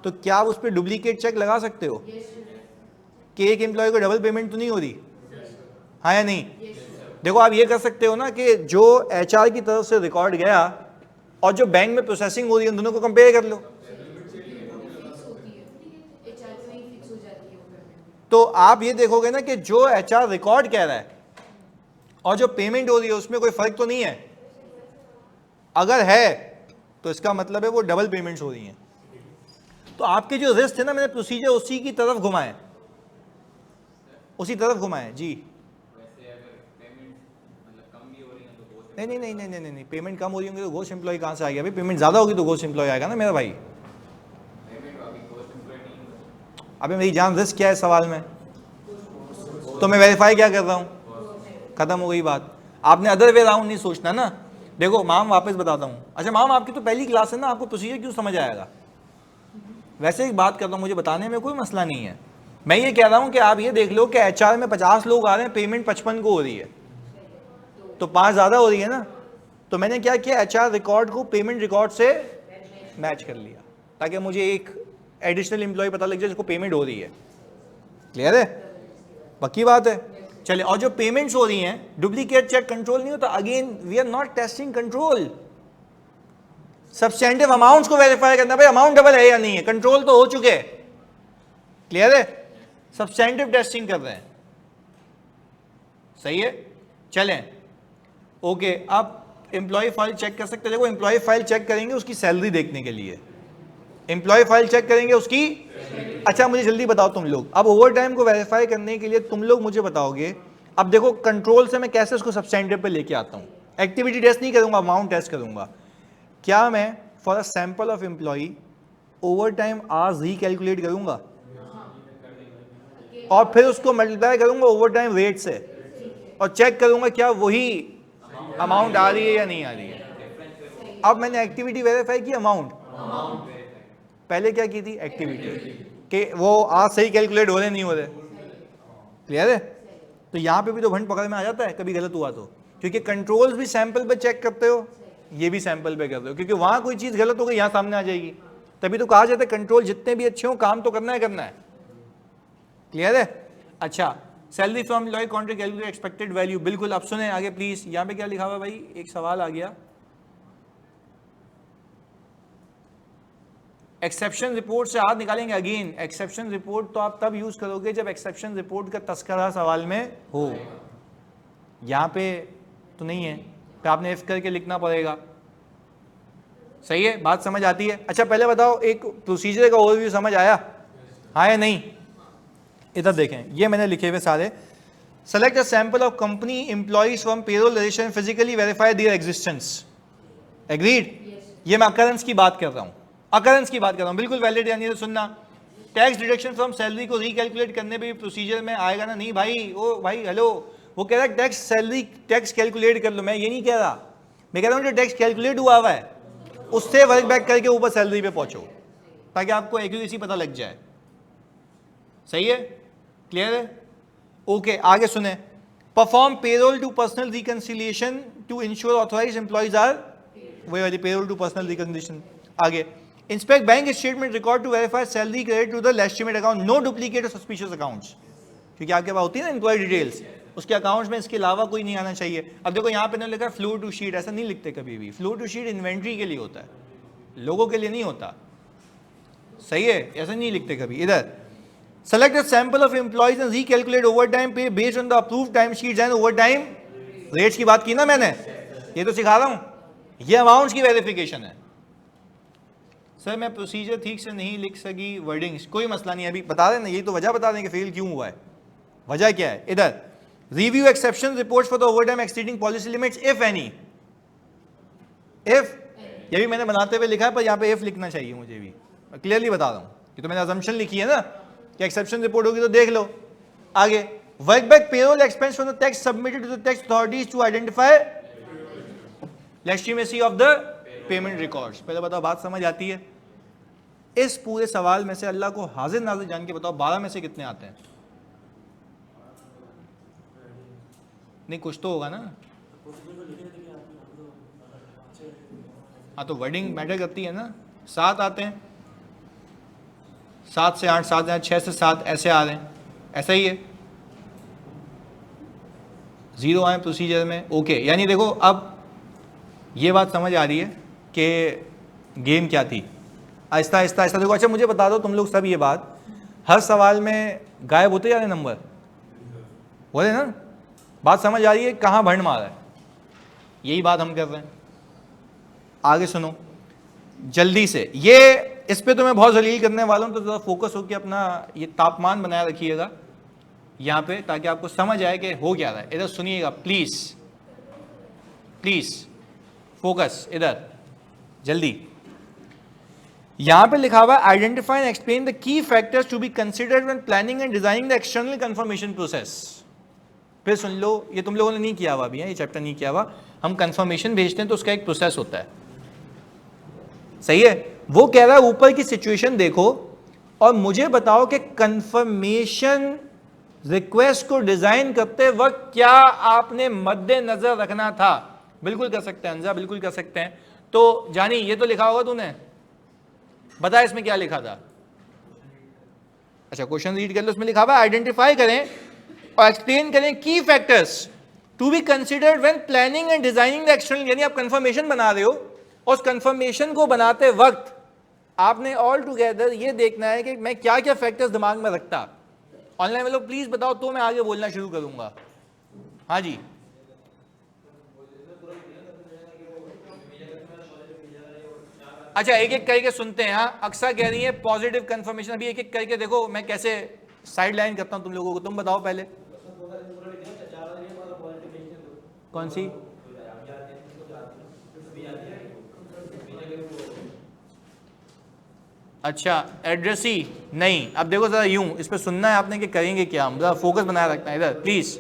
S1: तो क्या आप उस पर डुप्लीकेट चेक लगा सकते हो कि एक एम्प्लॉय को डबल पेमेंट तो नहीं हो रही, हाँ या नहीं? देखो आप ये कर सकते हो ना कि जो एचआर की तरफ से रिकॉर्ड गया और जो बैंक में प्रोसेसिंग हो रही है उन दोनों को कंपेयर कर लो, तो आप ये देखोगे ना कि जो एचआर रिकॉर्ड कह रहा है और जो पेमेंट हो रही है उसमें कोई फर्क तो नहीं है। अगर है तो इसका मतलब है वो डबल पेमेंट्स हो रही हैं। तो आपके जो रिस्क है ना, मैंने प्रोसीजर उसी की तरफ घुमाए, उसी तरफ घुमाए जी। नहीं नहीं नहीं नहीं नहीं नहीं, पेमेंट कम हो रही होंगी तो घोस्ट एम्प्लॉय कहाँ से आ गया भाई? पेमेंट ज़्यादा होगी तो घोस्ट एम्प्लॉय आएगा ना मेरा भाई। अबे मेरी जान रिस्क क्या है सवाल में, तो मैं वेरीफाई क्या कर रहा हूँ, खत्म हो गई बात। आपने अदर वे राउंड नहीं सोचना ना। देखो माम वापस बताता हूँ। अच्छा माम आपकी तो पहली क्लास है ना, आपको प्रोसीजर क्यों समझ आएगा? वैसे एक बात करता हूँ, मुझे बताने में कोई मसला नहीं है। मैं ये कह रहा हूँ कि आप ये देख लो कि एचआर में 50 लोग आ रहे हैं, पेमेंट 55 को हो रही है, तो 5 ज़्यादा हो रही है ना। तो मैंने क्या किया, एचआर रिकॉर्ड को पेमेंट रिकॉर्ड से मैच कर लिया ताकि मुझे एक एडिशनल एम्प्लॉय पता लग जाए जिसको पेमेंट हो रही है। क्लियर है? पक्की बात है? चले, और जो पेमेंट्स हो रही हैं डुप्लीकेट चेक कंट्रोल नहीं होता। Again we are not testing control, substantive amounts को वेरीफाई करना, भाई अमाउंट डबल है या नहीं है, कंट्रोल तो हो चुके। क्लियर है? सब्सटेंटिव टेस्टिंग कर रहे हैं, सही है? चलें ओके। अब एम्प्लॉय फाइल चेक कर सकते हैं। देखो एम्प्लॉय फाइल चेक करेंगे उसकी सैलरी देखने के लिए, एम्प्लॉय फाइल चेक करेंगे उसकी। अच्छा मुझे जल्दी बताओ तुम लोग, अब ओवर टाइम को वेरीफाई करने के लिए तुम लोग मुझे बताओगे, अब देखो कंट्रोल से मैं कैसे उसको सबस्टैंडर्ड पे लेके आता हूं। एक्टिविटी टेस्ट नहीं करूंगा, अमाउंट टेस्ट करूंगा। क्या मैं for a sample of employee overtime hours recalculate करूंगा और फिर उसको मल्टीप्लाई करूंगा ओवर टाइम रेट से और चेक करूंगा क्या वही अमाउंट आ रही है या नहीं आ रही है। अब मैंने एक्टिविटी वेरीफाई की, अमाउंट पहले क्या की थी, एक्टिविटी कि वो आज सही कैलकुलेट हो रहे नहीं हो रहे। क्लियर है? तो यहां पे भी तो भंड पकड़ में आ जाता है कभी गलत हुआ तो, क्योंकि कंट्रोल्स भी सैंपल पे चेक करते हो, ये भी सैंपल पे करते हो, क्योंकि वहां कोई चीज गलत हो गई यहां सामने आ जाएगी। तभी तो कहा जाता है कंट्रोल जितने भी अच्छे हो काम तो करना है। क्लियर है? अच्छा, salary from employ contract calculate expected value, बिल्कुल। अब सुने आगे प्लीज, यहां पे क्या लिखा हुआ है भाई, एक सवाल आ गया, एक्सेप्शन रिपोर्ट से हाथ निकालेंगे। अगेन एक्सेप्शन रिपोर्ट तो आप तब यूज करोगे जब एक्सेप्शन रिपोर्ट का तस्करा सवाल में हो, यहां पे तो नहीं है, तो आपने इफ करके लिखना पड़ेगा। सही है, बात समझ आती है? अच्छा पहले बताओ, एक प्रोसीजर का ओवरव्यू समझ आया, हाँ या नहीं? इधर देखें, ये मैंने लिखे हुए सारे। Select a sample of company employees from payroll register, physically verify there existence. Agreed? ये मैं अकरेंस की बात कर रहा हूं, अकरेंस की बात कर रहा हूं, बिल्कुल वैलिड। यानी तो सुनना, टैक्स डिडक्शन फ्रॉम सैलरी को रिकैलकुलेट करने पे भी प्रोसीजर में आएगा ना? नहीं भाई, ओ भाई हेलो, वो कह रहा है टैक्स सैलरी टैक्स कैलकुलेट कर लो, मैं ये नहीं कह रहा, मैं कह रहा हूं जो टैक्स कैलकुलेट हुआ हुआ है उससे वर्क बैक करके ऊपर सैलरी पे पहुंचो, ताकि आपको एक्यूरेसी पता लग जाए। सही है? क्लियर है? ओके, आगे सुने। Perform payroll to personnel reconciliation to ensure authorised employees are, वही वाली पेरोल टू पर्सनल रिकंसिलिएशन। आगे, inspect bank statement record to verify salary credit to the legitimate account, no duplicate suspicious accounts, क्योंकि आपके पास होती है ना एम्प्लॉय डिटेल्स, उसके accounts में इसके अलावा कोई नहीं आना चाहिए। अब देखो यहाँ पे लिखा है फ्लो टू शीट, ऐसा नहीं लिखते कभी भी। फ्लो टू शीट इन्वेंट्री के लिए होता है, लोगों के लिए नहीं होता। सही है, ऐसा नहीं लिखते कभी। इधर select a sample of employees and recalculate overtime pay based on the approved time sheets and overtime rates की बात की ना मैंने, ये तो सिखा रहा हूं। ये अमाउंट्स की वेरिफिकेशन है। सर मैं प्रोसीजर ठीक से नहीं लिख सकी, वर्डिंग्स कोई मसला नहीं है, अभी बता दें ना, ये तो वजह बता दें कि फेल क्यों हुआ है, वजह क्या है। इधर review exception reports for the overtime exceeding policy limits if any, if, ये भी मैंने बनाते हुए लिखा है, पर यहाँ पे इफ लिखना चाहिए मुझे भी, क्लियरली बता रहा हूं, ये तो मैंने अजम्पशन लिखी है ना कि एक्सेप्शन रिपोर्ट होगी तो देख लो। आगे, work back payroll expense from the tax submitted to the tax authorities to identify legitimacy of the payment records. पहले बताओ बात समझ आती है? इस पूरे सवाल में से अल्लाह को हाजिर नाजिर जान के बताओ 12 में से कितने आते हैं? नहीं कुछ तो होगा ना। हाँ तो वर्डिंग मैटर करती है ना। 7 आते हैं, 7 से 8, 7 से 8, 6 से 7 ऐसे आ रहे हैं, ऐसा ही है। 0 आए प्रोसीजर में। ओके, यानी देखो अब ये बात समझ आ रही है कि गेम क्या थी। आहिस्ता आहिस्ता आहिस्ता देखो। अच्छा मुझे बता दो तुम लोग सब, ये बात हर सवाल में गायब होते जा रहे नंबर, बोले ना? बात समझ आ रही है कहाँ भंड मारा है? यही बात हम कर रहे हैं। आगे सुनो जल्दी से, ये इस पे तो मैं बहुत जलील करने वाला हूं, तो ज़रा फोकस होकर अपना ये तापमान बनाए रखिएगा यहाँ पे, ताकि आपको समझ आए कि हो क्या रहा है। इधर सुनिएगा प्लीज, प्लीज फोकस इधर जल्दी। यहाँ पे लिखा हुआ है identify and explain the key factors to be considered when planning and designing the external confirmation process. फिर सुन लो, ये तुम लोगों ने नहीं किया हुआ अभी है, ये चैप्टर नहीं किया हुआ। हम कंफर्मेशन भेजते हैं तो उसका एक प्रोसेस होता है, सही है? वो कह रहा है ऊपर की सिचुएशन देखो और मुझे बताओ कि कंफर्मेशन रिक्वेस्ट को डिजाइन करते वक्त क्या आपने मद्देनजर रखना था। बिल्कुल कर सकते हैं अंजा, बिल्कुल कर सकते हैं। तो जानी ये तो लिखा होगा तूने, बता इसमें क्या लिखा था? अच्छा क्वेश्चन रीड कर लो, उसमें लिखा हुआ आइडेंटिफाई करें और एक्सप्लेन करें key factors to be considered when planning and designing the external. यानी आप कंफर्मेशन बना रहे हो, उस कंफर्मेशन को बनाते वक्त आपने ऑल टुगेदर ये देखना है कि मैं क्या क्या फैक्टर्स दिमाग में रखता। ऑनलाइन में लोग प्लीज बताओ तो मैं आगे बोलना शुरू करूंगा। हाँ जी, अच्छा एक एक करके सुनते हैं। हाँ अक्सर कह रही है पॉजिटिव कंफर्मेशन, अभी एक एक करके देखो मैं कैसे साइड लाइन करता हूँ तुम लोगों को। तुम बताओ पहले कौन सी? अच्छा एड्रेस ही नहीं। अब देखो जरा यूं इस पे सुनना है आपने कि करेंगे क्या हम, जरा फोकस बनाए रखना है इधर प्लीज।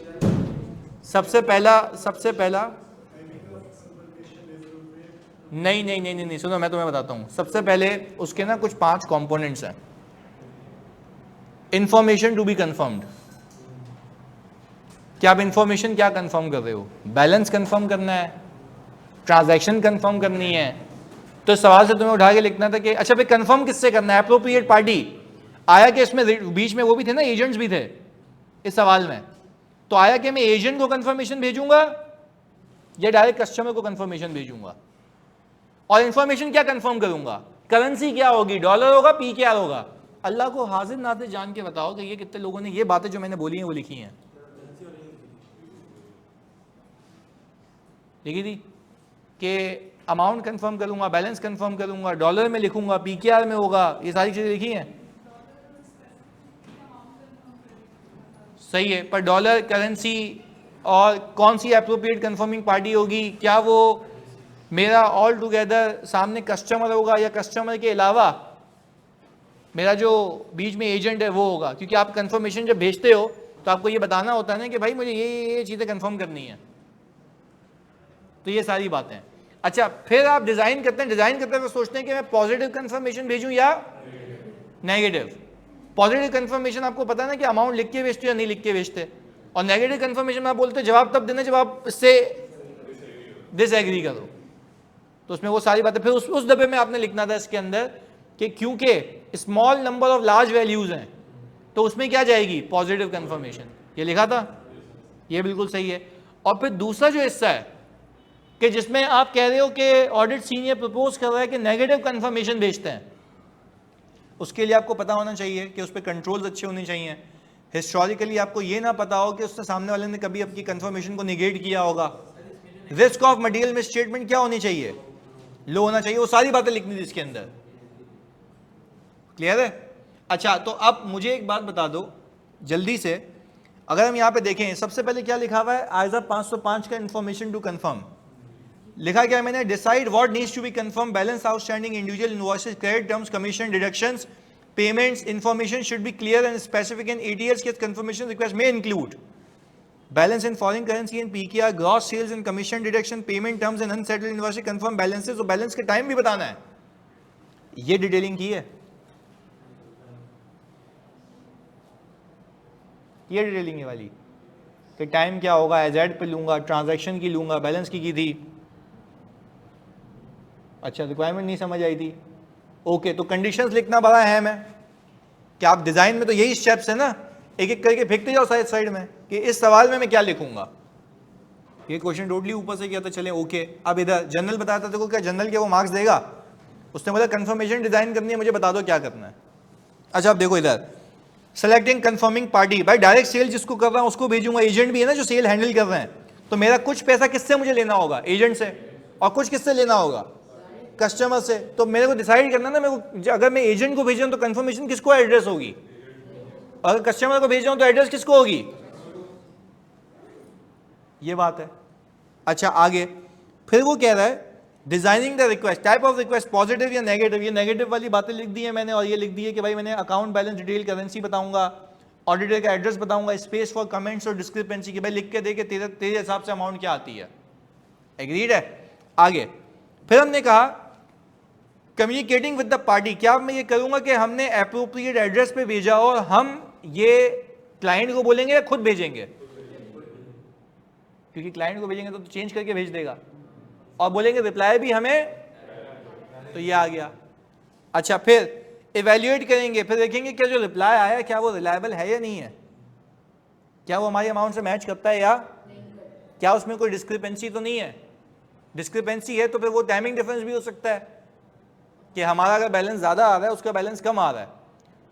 S1: सबसे पहला नहीं, सुनो मैं तुम्हें बताता हूं। सबसे पहले उसके ना कुछ 5 कंपोनेंट्स हैं। इंफॉर्मेशन टू बी कंफर्म्ड, क्या आप इंफॉर्मेशन क्या कंफर्म कर रहे हो? बैलेंस कंफर्म करना है, ट्रांजैक्शन कंफर्म करनी है। तो इस सवाल से तुम्हें उठा के लिखना था कि अच्छा भाई कंफर्म किससे करना है? एप्रोप्रिएट पार्टी आया कि इसमें बीच में वो भी थे ना, एजेंट्स भी थे इस सवाल में। तो आया कि मैं एजेंट को कंफर्मेशन भेजूंगा या डायरेक्ट कस्टमर को कंफर्मेशन भेजूंगा? और इंफॉर्मेशन क्या कंफर्म करूंगा? करेंसी क्या होगी, डॉलर होगा, पी क्या होगा? अल्लाह को हाजिर नाते जान के बताओ कि ये कितने लोगों ने ये बातें जो मैंने बोली हैं वो लिखी हैं। लिखी थी कि अमाउंट कंफर्म करूंगा, बैलेंस कंफर्म करूंगा, डॉलर में लिखूंगा, पीकेआर में होगा, ये सारी चीजें लिखी हैं। सही है, पर डॉलर करेंसी और कौन सी एप्रोप्रिएट कंफर्मिंग पार्टी होगी, क्या वो मेरा ऑल टुगेदर सामने कस्टमर होगा या कस्टमर के अलावा मेरा जो बीच में एजेंट है वो होगा? क्योंकि आप कंफर्मेशन जब भेजते हो तो आपको ये बताना होता है ना कि भाई मुझे ये चीज़ें कंफर्म करनी है। तो ये सारी बातें। अच्छा फिर आप डिज़ाइन करते हुए सोचते हैं कि मैं पॉजिटिव कंफर्मेशन भेजूं या नेगेटिव। पॉजिटिव कंफर्मेशन आपको पता है ना कि अमाउंट लिख के भेजते या नहीं लिख के भेजते, और नेगेटिव कंफर्मेशन में आप बोलते जवाब तब देना जब आप इससे डिसएग्री करो। तो उसमें वो सारी बातें फिर उस डब्बे में आपने लिखना था इसके अंदर कि क्योंकि small number of large values हैं तो उसमें क्या जाएगी? Positive confirmation. ये लिखा था, ये बिल्कुल सही है। और फिर दूसरा जो हिस्सा है कि जिसमें आप कह रहे हो कि ऑडिट सीनियर प्रपोज कर रहा है कि नेगेटिव कंफर्मेशन भेजते हैं, उसके लिए आपको पता होना चाहिए कि उस पर कंट्रोल्स अच्छे होने चाहिए। हिस्टोरिकली आपको ये ना पता हो कि उससे सामने वाले ने कभी आपकी कंफर्मेशन को निगेट किया होगा। रिस्क ऑफ मटेरियल मिसस्टेटमेंट क्या होनी चाहिए? लो होना चाहिए। वो सारी बातें लिखनी थी इसके अंदर। क्लियर है? अच्छा तो अब मुझे एक बात बता दो जल्दी से, अगर हम यहाँ पे देखें सबसे पहले क्या लिखा हुआ है? आइजा 505 का इंफॉर्मेशन टू कंफर्म लिखा क्या है मैंने? Decide what needs to be confirm, balance outstanding individual invoices, credit terms, commission, deductions, payments, information should be clear and specific in ATS के कंफर्मेशन रिक्वेस्ट में include balance in foreign currency and PKR, gross sales and commission, deduction, payment terms and unsettled invoices, confirm balances, और balance के time भी बताना है। ये detailing की है, ये डिटेलिंग है वाली कि टाइम क्या होगा, एजेड पे लूंगा, ट्रांजैक्शन की लूंगा, बैलेंस की थी। अच्छा रिक्वायरमेंट नहीं समझ आई थी, ओके। तो कंडीशंस लिखना बड़ा अहम है कि आप डिजाइन में तो यही स्टेप्स है ना, एक एक करके फेंकते जाओ साइड में कि इस सवाल में मैं क्या लिखूंगा। ये क्वेश्चन टोटली ऊपर से किया था, चले ओके। अब इधर जनरल बताया था, देखो क्या जनरल के वो मार्क्स देगा? उसने बोला कंफर्मेशन डिजाइन करनी है, मुझे बता दो क्या करना है। अच्छा अब देखो इधर सेलेक्टिंग कंफर्मिंग पार्टी, भाई डायरेक्ट सेल जिसको कर रहा हूं उसको भेजूंगा, एजेंट भी है ना जो सेल हैंडल कर रहे हैं, तो मेरा कुछ पैसा किससे मुझे लेना होगा? एजेंट से, और कुछ किससे लेना होगा? कस्टमर से। तो मेरे को डिसाइड करना ना, मेरे को अगर मैं एजेंट को भेज रहा हूं तो कंफर्मेशन किसको एड्रेस होगी, अगर कस्टमर को भेज रहा हूं तो एड्रेस किसको होगी? ये बात है। अच्छा आगे फिर वो कह रहा है designing the request, type of request, positive या नेगेटिव। ये नेगेटिव वाली बातें लिख दी है मैंने, और ये लिख दी है कि भाई मैंने अकाउंट बैलेंस, डिटेल, करेंसी बताऊंगा, ऑडिटर का एड्रेस बताऊंगा, स्पेस फॉर कमेंट्स और डिस्क्रिपेंसी, कि भाई लिख के दे के तेरे हिसाब से अमाउंट क्या आती है। एग्रीड है? आगे फिर हमने कहा कम्युनिकेटिंग विद द पार्टी, क्या मैं ये करूंगा कि हमने एप्रोप्रिएट एड्रेस पे भेजा और हम ये क्लाइंट को बोलेंगे या खुद भेजेंगे? क्योंकि क्लाइंट को भेजेंगे तो चेंज करके भेज देगा, और बोलेंगे रिप्लाई भी हमें, तो ये आ गया। अच्छा फिर इवेल्युएट करेंगे, फिर देखेंगे क्या जो रिप्लाई आया क्या वो रिलायबल है या नहीं है, क्या वो हमारी अमाउंट से मैच करता है या क्या उसमें कोई डिस्क्रिपेंसी तो नहीं है। डिस्क्रिपेंसी है तो फिर वो टाइमिंग डिफरेंस भी हो सकता है कि हमारा अगर बैलेंस ज़्यादा आ रहा है उसका बैलेंस कम आ रहा है,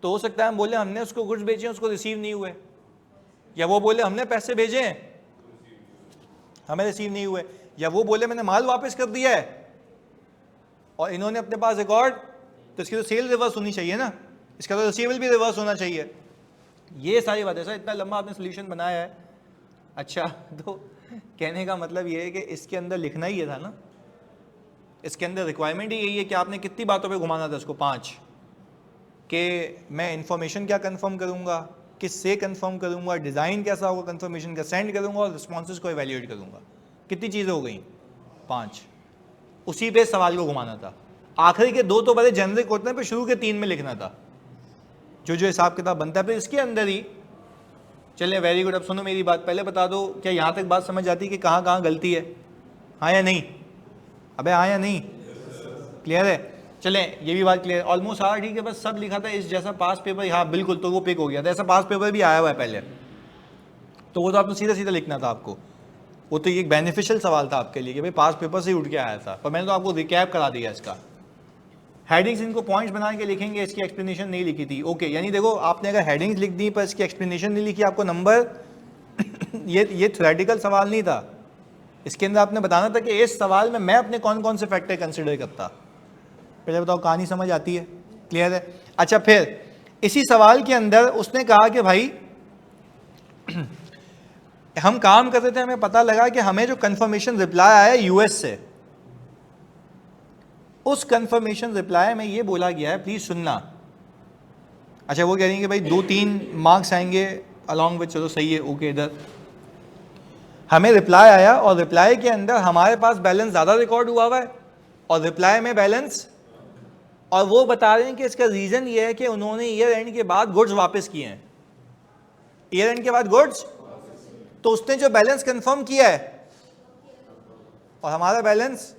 S1: तो हो सकता है हम बोले हमने उसको गुड्स बेचे उसको रिसीव नहीं हुए, या वो बोले हमने पैसे भेजे हैं हमें रिसीव नहीं हुए, या वो बोले मैंने माल वापस कर दिया है और इन्होंने अपने पास रिकॉर्ड, तो इसकी तो सेल रिवर्स होनी चाहिए ना, इसका तो रिसीवेबल भी रिवर्स होना चाहिए। ये सारी बातें सर, इतना लंबा आपने सोल्यूशन बनाया है। अच्छा, तो कहने का मतलब ये है कि इसके अंदर लिखना ही ये था ना, इसके अंदर रिक्वायरमेंट ही यही है कि आपने कितनी बातों पे घुमाना था इसको, 5, कि मैं इंफॉर्मेशन क्या कंफर्म करूंगा, किससे कंफर्म करूंगा, डिज़ाइन कैसा होगा कंफर्मेशन का, सेंड करूंगा और रिस्पॉन्सेज को एवेल्यूएट करूंगा। कितनी चीज़ें हो गई? 5। उसी पे सवाल को घुमाना था। आखिरी के 2 तो बड़े जेनरिक होते हैं, पर शुरू के 3 में लिखना था जो जो हिसाब किताब बनता है। फिर इसके अंदर ही चले, वेरी गुड। अब सुनो मेरी बात, पहले बता दो क्या यहाँ तक बात समझ आती है कि कहाँ कहाँ गलती है? हाँ या नहीं? अबे हाँ या नहीं? क्लियर है? चलें, ये भी बात क्लियर, ऑलमोस्ट हाँ ठीक है। बस सब लिखा था इस जैसा पास पेपर, हाँ बिल्कुल, तो वो पिक हो गया था। ऐसा पास पेपर भी आया हुआ है पहले, तो वो तो आपको सीधा सीधा लिखना था आपको। वो तो एक बेनिफिशियल सवाल था आपके लिए कि भाई पास पेपर से ही उठ के आया था, पर मैंने तो आपको रिकैप करा दिया इसका। हेडिंग्स इनको पॉइंट्स बना के लिखेंगे, इसकी एक्सप्लेनेशन नहीं लिखी थी। ओके, यानी देखो आपने अगर हेडिंग्स लिख दी पर इसकी एक्सप्लेनेशन नहीं लिखी, आपको नंबर ये थ्योरेटिकल सवाल नहीं था, इसके अंदर आपने बताना था कि इस सवाल में मैं अपने कौन कौन से फैक्टर कंसिडर करता। पहले बताओ, कहानी समझ आती है? क्लियर है? अच्छा, फिर इसी सवाल के अंदर उसने कहा कि भाई हम काम कर रहे थे, हमें पता लगा कि हमें जो कंफर्मेशन रिप्लाई आया यूएस से, उस कंफर्मेशन रिप्लाई में ये बोला गया है, प्लीज सुनना। अच्छा, वो कह रही है कि भाई 2-3 मार्क्स आएंगे अलॉन्ग विद, चलो सही है, ओके। इधर हमें रिप्लाई आया और रिप्लाई के अंदर हमारे पास बैलेंस ज़्यादा रिकॉर्ड हुआ है और रिप्लाई में बैलेंस, और वो बता रहे हैं कि इसका रीज़न ये है कि उन्होंने ईयर एंड के बाद गुड्स वापस किए हैं। ईयर एंड के बाद गुड्स, तो उसने जो बैलेंस कंफर्म किया है और हमारा बैलेंस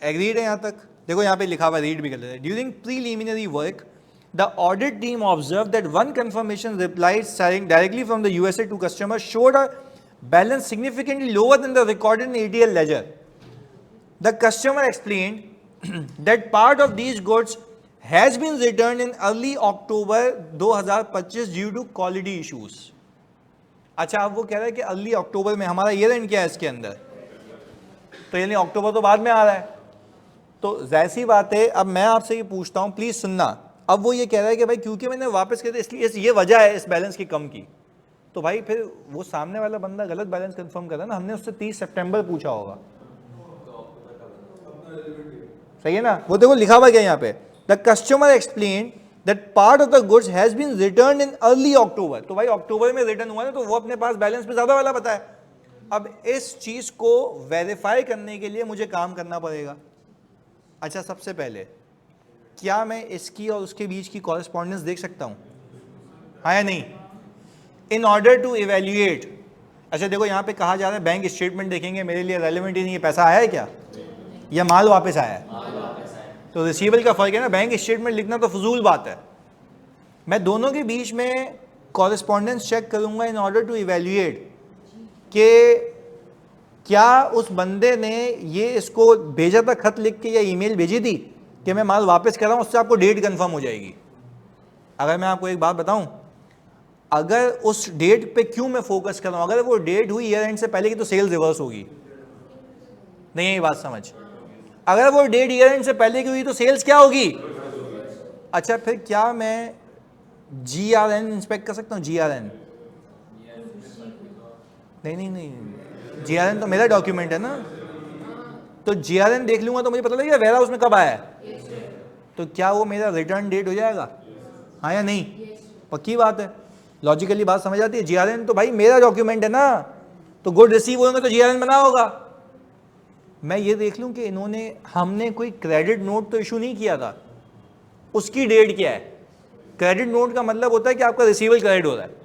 S1: एग्रीड है। यहाँ तक देखो, यहाँ पे लिखा हुआ, रीड भी कर लेते हैं। During preliminary work the audit team observe that one confirmation reply selling directly from the USA to customer showed a balance significantly lower than the recorded in ATL ledger. The customer explained that part of these goods has been return in early October 2025 due to quality issues. अच्छा, अब वो कह रहा है कि early अक्टूबर में हमारा year and क्या है इसके अंदर, तो यानी अक्टूबर तो बाद में आ रहा है, तो जैसी बात है। अब मैं आपसे ये पूछता हूँ, प्लीज सुनना। अब वो ये कह रहा है कि भाई क्योंकि मैंने वापस किया इसलिए ये वजह है इस बैलेंस की कम की, तो भाई फिर वो सामने वाला बंदा गलत बैलेंस कंफर्म कर रहा है ना, हमने उससे 30 सितंबर पूछा होगा, सही है ना? वो देखो लिखा हुआ क्या यहाँ पे, the customer explain that part of the goods has been return in early October, तो भाई अक्टूबर में रिटर्न हुआ ना, तो वो अपने पास बैलेंस में ज्यादा वाला बताया। अब इस चीज को वेरीफाई करने के लिए मुझे काम करना पड़ेगा। अच्छा, सबसे पहले क्या मैं इसकी और उसके बीच की कॉरेस्पॉन्डेंस देख सकता हूं, हाँ या नहीं, इन ऑर्डर टू इवेल्युएट। अच्छा देखो, यहाँ पे कहा जा रहा है बैंक स्टेटमेंट देखेंगे, मेरे लिए रेलेवेंट ही नहीं है, पैसा आया है क्या या माल वापस आया है? तो रिसीवेबल का फर्क है ना, बैंक स्टेटमेंट लिखना तो फजूल बात है। मैं दोनों के बीच में कॉरेस्पॉन्डेंस चेक करूंगा इन ऑर्डर टू इवेल्युएट कि क्या उस बंदे ने ये इसको भेजा था खत लिख के या ईमेल भेजी थी कि मैं माल वापस कर रहा हूं, उससे आपको डेट कंफर्म हो जाएगी। अगर मैं आपको एक बात बताऊं, अगर उस डेट पे क्यों मैं फोकस कर रहा हूं, अगर वो डेट हुई ईयर एंड से पहले की तो सेल रिवर्स होगी, नहीं है ये बात समझ? अगर वो डेट ईयर एंड से पहले की हुई तो सेल्स क्या होगी? अच्छा, फिर क्या मैं GRN इंस्पेक्ट कर सकता हूँ? GRN नहीं, GRN तो मेरा डॉक्यूमेंट है ना, तो GRN देख लूंगा तो मुझे पता लगेगा वेयर हाउस में कब आया है, तो क्या वो मेरा रिटर्न डेट हो जाएगा, हाँ या नहीं? पक्की बात है, लॉजिकली बात समझ आती है। GRN तो भाई मेरा डॉक्यूमेंट है ना, तो गुड रिसीव होंगे तो GRN बना होगा। मैं ये देख लूं कि हमने कोई क्रेडिट नोट तो इशू नहीं किया था, उसकी डेट क्या है? क्रेडिट नोट का मतलब होता है कि आपका रिसीवेबल क्रेडिट हो रहा है,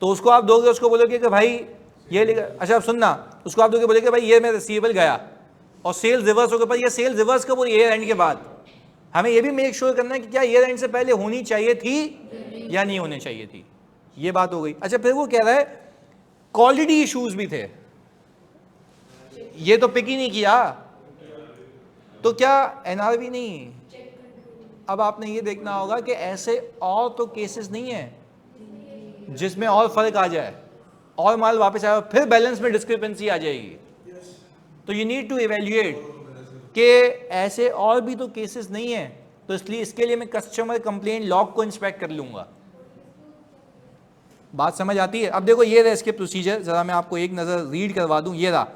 S1: तो उसको आप दोगे, उसको बोलोगे कि भाई ये लिखा। अच्छा आप सुनना, उसको आप दोगे, बोले कि भाई ये मैं रिसीवेबल गया और सेल रिवर्स हो गया, पर ये सेल रिवर्स कब हुई? ईयर एंड के बाद। हमें ये भी मेक श्योर करना है कि क्या ईयर एंड से पहले होनी चाहिए थी या नहीं होनी चाहिए थी, ये बात हो गई। अच्छा, फिर वो कह रहा है क्वालिटी इश्यूज भी थे, ये तो पिक ही नहीं किया, तो क्या NRV नहीं? अब आपने ये देखना होगा कि ऐसे और तो केसेस नहीं है जिसमें और फर्क आ जाए और माल वापस आए फिर बैलेंस में डिस्क्रिपेंसी आ जाएगी, तो यू नीड टू इवेल्युएट। कि ऐसे और भी तो केसेस नहीं है, तो इसलिए इसके लिए मैं कस्टमर कंप्लेंट लॉग को इंस्पेक्ट कर लूंगा। बात समझ आती है? अब देखो ये रहा इसके प्रोसीजर, जरा मैं आपको एक नजर रीड करवा दूं। ये रहा,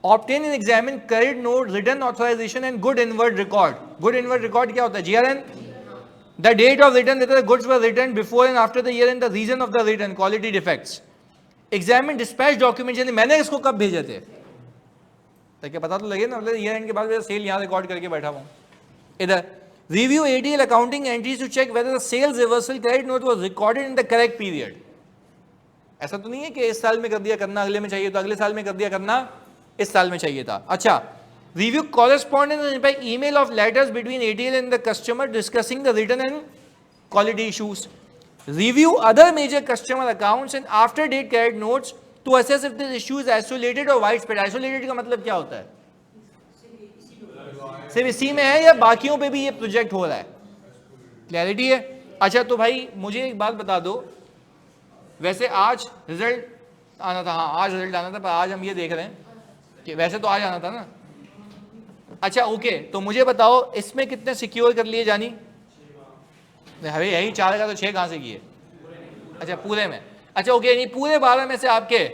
S1: obtain and examine credit note, written authorisation and good inward record. Good inward record क्या होता है? GRN, the date of return, the goods were return before and after the year end the reason of the return, quality defects. Examine dispatch document, यानी मैंने इसको कब भेजे थे, ताकि पता तो लगे ना, मतलब ईयर एंड के बाद सेल यहाँ रिकॉर्ड करके बैठा हूँ। इधर review ATL accounting entries to check whether the sales reversal credit note was recorded in the correct period. ऐसा तो नहीं है कि इस साल में कर दिया करना अगले में चाहिए, तो अगले साल में कर दिया करना इस साल में चाहिए था। अच्छा, review correspondence by email of letters between ATL and the customer discussing the return and quality issues. Review other major customer accounts and after date credit notes to assess if this issue is isolated और widespread. Isolated का मतलब क्या होता है? सिर्फ इसी में है या बाकियों पे भी ये प्रोजेक्ट हो रहा है? क्लैरिटी है? अच्छा, तो भाई मुझे एक बात बता दो, वैसे आज रिजल्ट आना था, हाँ आज रिजल्ट आना था, पर आज हम ये देख रहे हैं कि वैसे तो आज आना था ना। अच्छा ओके, तो मुझे बताओ इसमें कितने सिक्योर कर लिए जानी? अरे यही 4 का, तो 6 कहाँ से किए? अच्छा पूरे में, अच्छा ओके, नहीं पूरे 12 में से आपके,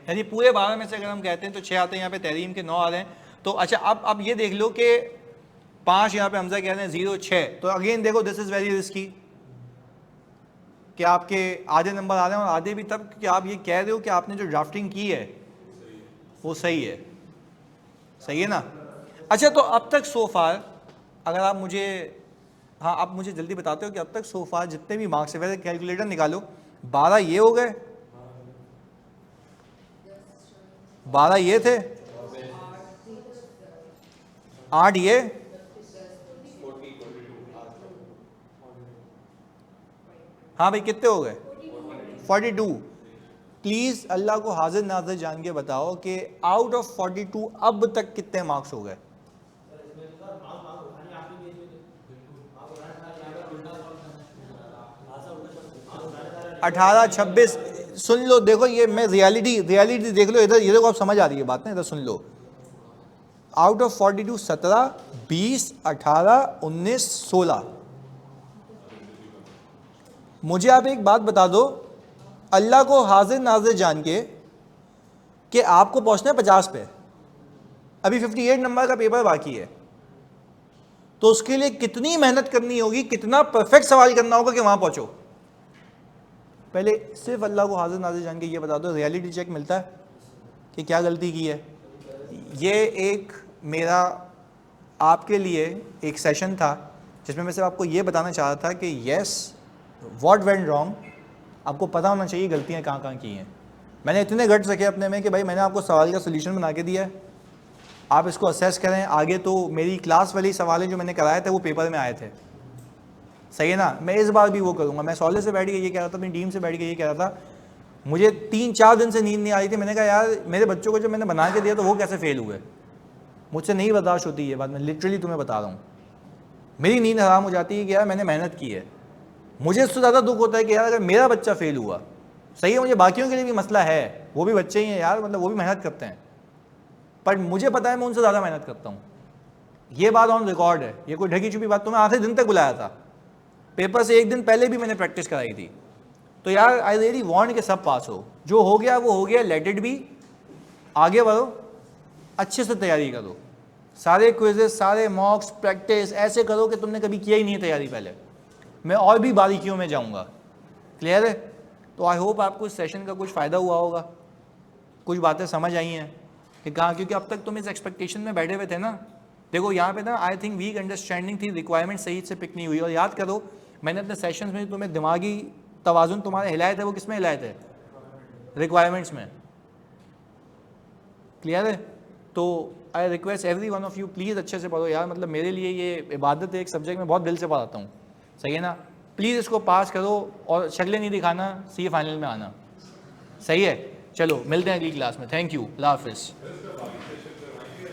S1: यानी पूरे 12 में से अगर हम कहते हैं तो 6 आते हैं, यहाँ पे तहरीम के 9 आ रहे हैं। तो अच्छा अब ये देख लो कि 5 यहाँ पे हमजा कह रहे हैं, 0 6, तो अगेन देखो दिस इज वेरी रिस्की कि आपके आधे नंबर आ रहे हैं, और आधे भी तब कि आप ये कह रहे हो कि आपने जो ड्राफ्टिंग की है वो सही है। सही है ना? अच्छा, तो अब तक सो फार अगर आप मुझे, हाँ आप मुझे जल्दी बताते हो कि अब तक सो फार जितने भी मार्क्स है, वैसे कैलकुलेटर निकालो, 12 ये हो गए, 12 ये थे, 8 ये, हाँ भाई कितने हो गए? 42। प्लीज अल्लाह को हाजिर नाजिर जान के बताओ कि आउट ऑफ 42 अब तक कितने मार्क्स हो गए? 18 26। सुन लो, देखो ये मैं रियलिटी देख लो इधर, ये देखो आप समझ आ रही है बात ना, इधर सुन लो। Out of 42 17, 20, 18, 19, 16। मुझे आप एक बात बता दो, अल्लाह को हाजिर नाजिर जान के कि आपको पहुंचना है 50 पे, अभी 58 नंबर का पेपर बाकी है, तो उसके लिए कितनी मेहनत करनी होगी, कितना परफेक्ट सवाल करना होगा कि वहां पहुंचो? पहले सिर्फ अल्लाह को हाजिर नाजिर जान के ये बता दो, रियलिटी चेक मिलता है कि क्या गलती की है? ये एक मेरा आपके लिए एक सेशन था जिसमें मैं सिर्फ आपको ये बताना चाह रहा था कि येस व्हाट वेंट रॉन्ग, आपको पता होना चाहिए गलतियाँ कहाँ कहाँ की हैं। मैंने इतने गट्स रखे अपने में कि भाई मैंने आपको सवाल का सोल्यूशन बना के दिया है, आप इसको असेस करें। आगे तो मेरी क्लास वाली सवाल जो मैंने कराए थे वो पेपर में आए थे, सही है ना? मैं इस बार भी वो करूँगा। मैं सॉलिड से बैठ के ये कह रहा था, अपनी टीम से बैठ के ये कह रहा था, मुझे 3-4 दिन से नींद नहीं आ रही थी। मैंने कहा यार मेरे बच्चों को जो मैंने बना के दिया तो वो कैसे फेल हुए, मुझसे नहीं बर्दाश्त होती ये बात, मैं लिटरली तुम्हें बता रहा हूँ। मेरी नींद हराम हो जाती है कि यार मैंने मेहनत की है। मुझे इससे ज़्यादा दुख होता है कि यार अगर मेरा बच्चा फेल हुआ, सही है मुझे बाकियों के लिए भी मसला है, वो भी बच्चे ही हैं यार, मतलब वो भी मेहनत करते हैं, पर मुझे पता है मैं उनसे ज़्यादा मेहनत करता हूँ। ये बात ऑन रिकॉर्ड है, ये कोई ढकी छुपी बात। तो मैं आधे दिन तक बुलाया था, पेपर से एक दिन पहले भी मैंने प्रैक्टिस कराई थी। तो यार आई रियली वांट कि सब पास हो, जो हो गया वो हो गया, लेट इट बी, आगे बढ़ो, अच्छे से तैयारी करो, सारे क्विजेस, सारे मॉक्स, प्रैक्टिस ऐसे करो कि तुमने कभी किया ही नहीं है तैयारी पहले। मैं और भी बारीकियों में जाऊंगा, क्लियर है? तो आई होप आपको इस सेशन का कुछ फ़ायदा हुआ होगा, कुछ बातें समझ आई हैं कि कहाँ, क्योंकि अब तक तुम इस एक्सपेक्टेशन में बैठे हुए थे ना। देखो यहाँ पे ना आई थिंक वीक अंडरस्टैंडिंग थी, रिक्वायरमेंट सही से पिक नहीं हुई। और याद करो मैंने अपने सेशंस में तुम्हें दिमागी तवाजुन तुम्हारे हिलाए थे, वो किस में हिलाए थे? रिक्वायरमेंट्स में, क्लियर है? तो I request every one of you please अच्छे से पढ़ो यार, मतलब मेरे लिए ये इबादत है, एक सब्जेक्ट में बहुत दिल से पढ़ाता हूँ, सही है ना? प्लीज़ इसको पास करो और शक्लें नहीं दिखाना, सी फाइनल में आना, सही है? चलो मिलते हैं अगली क्लास में, थैंक यू, अल्लाह हाफिज़।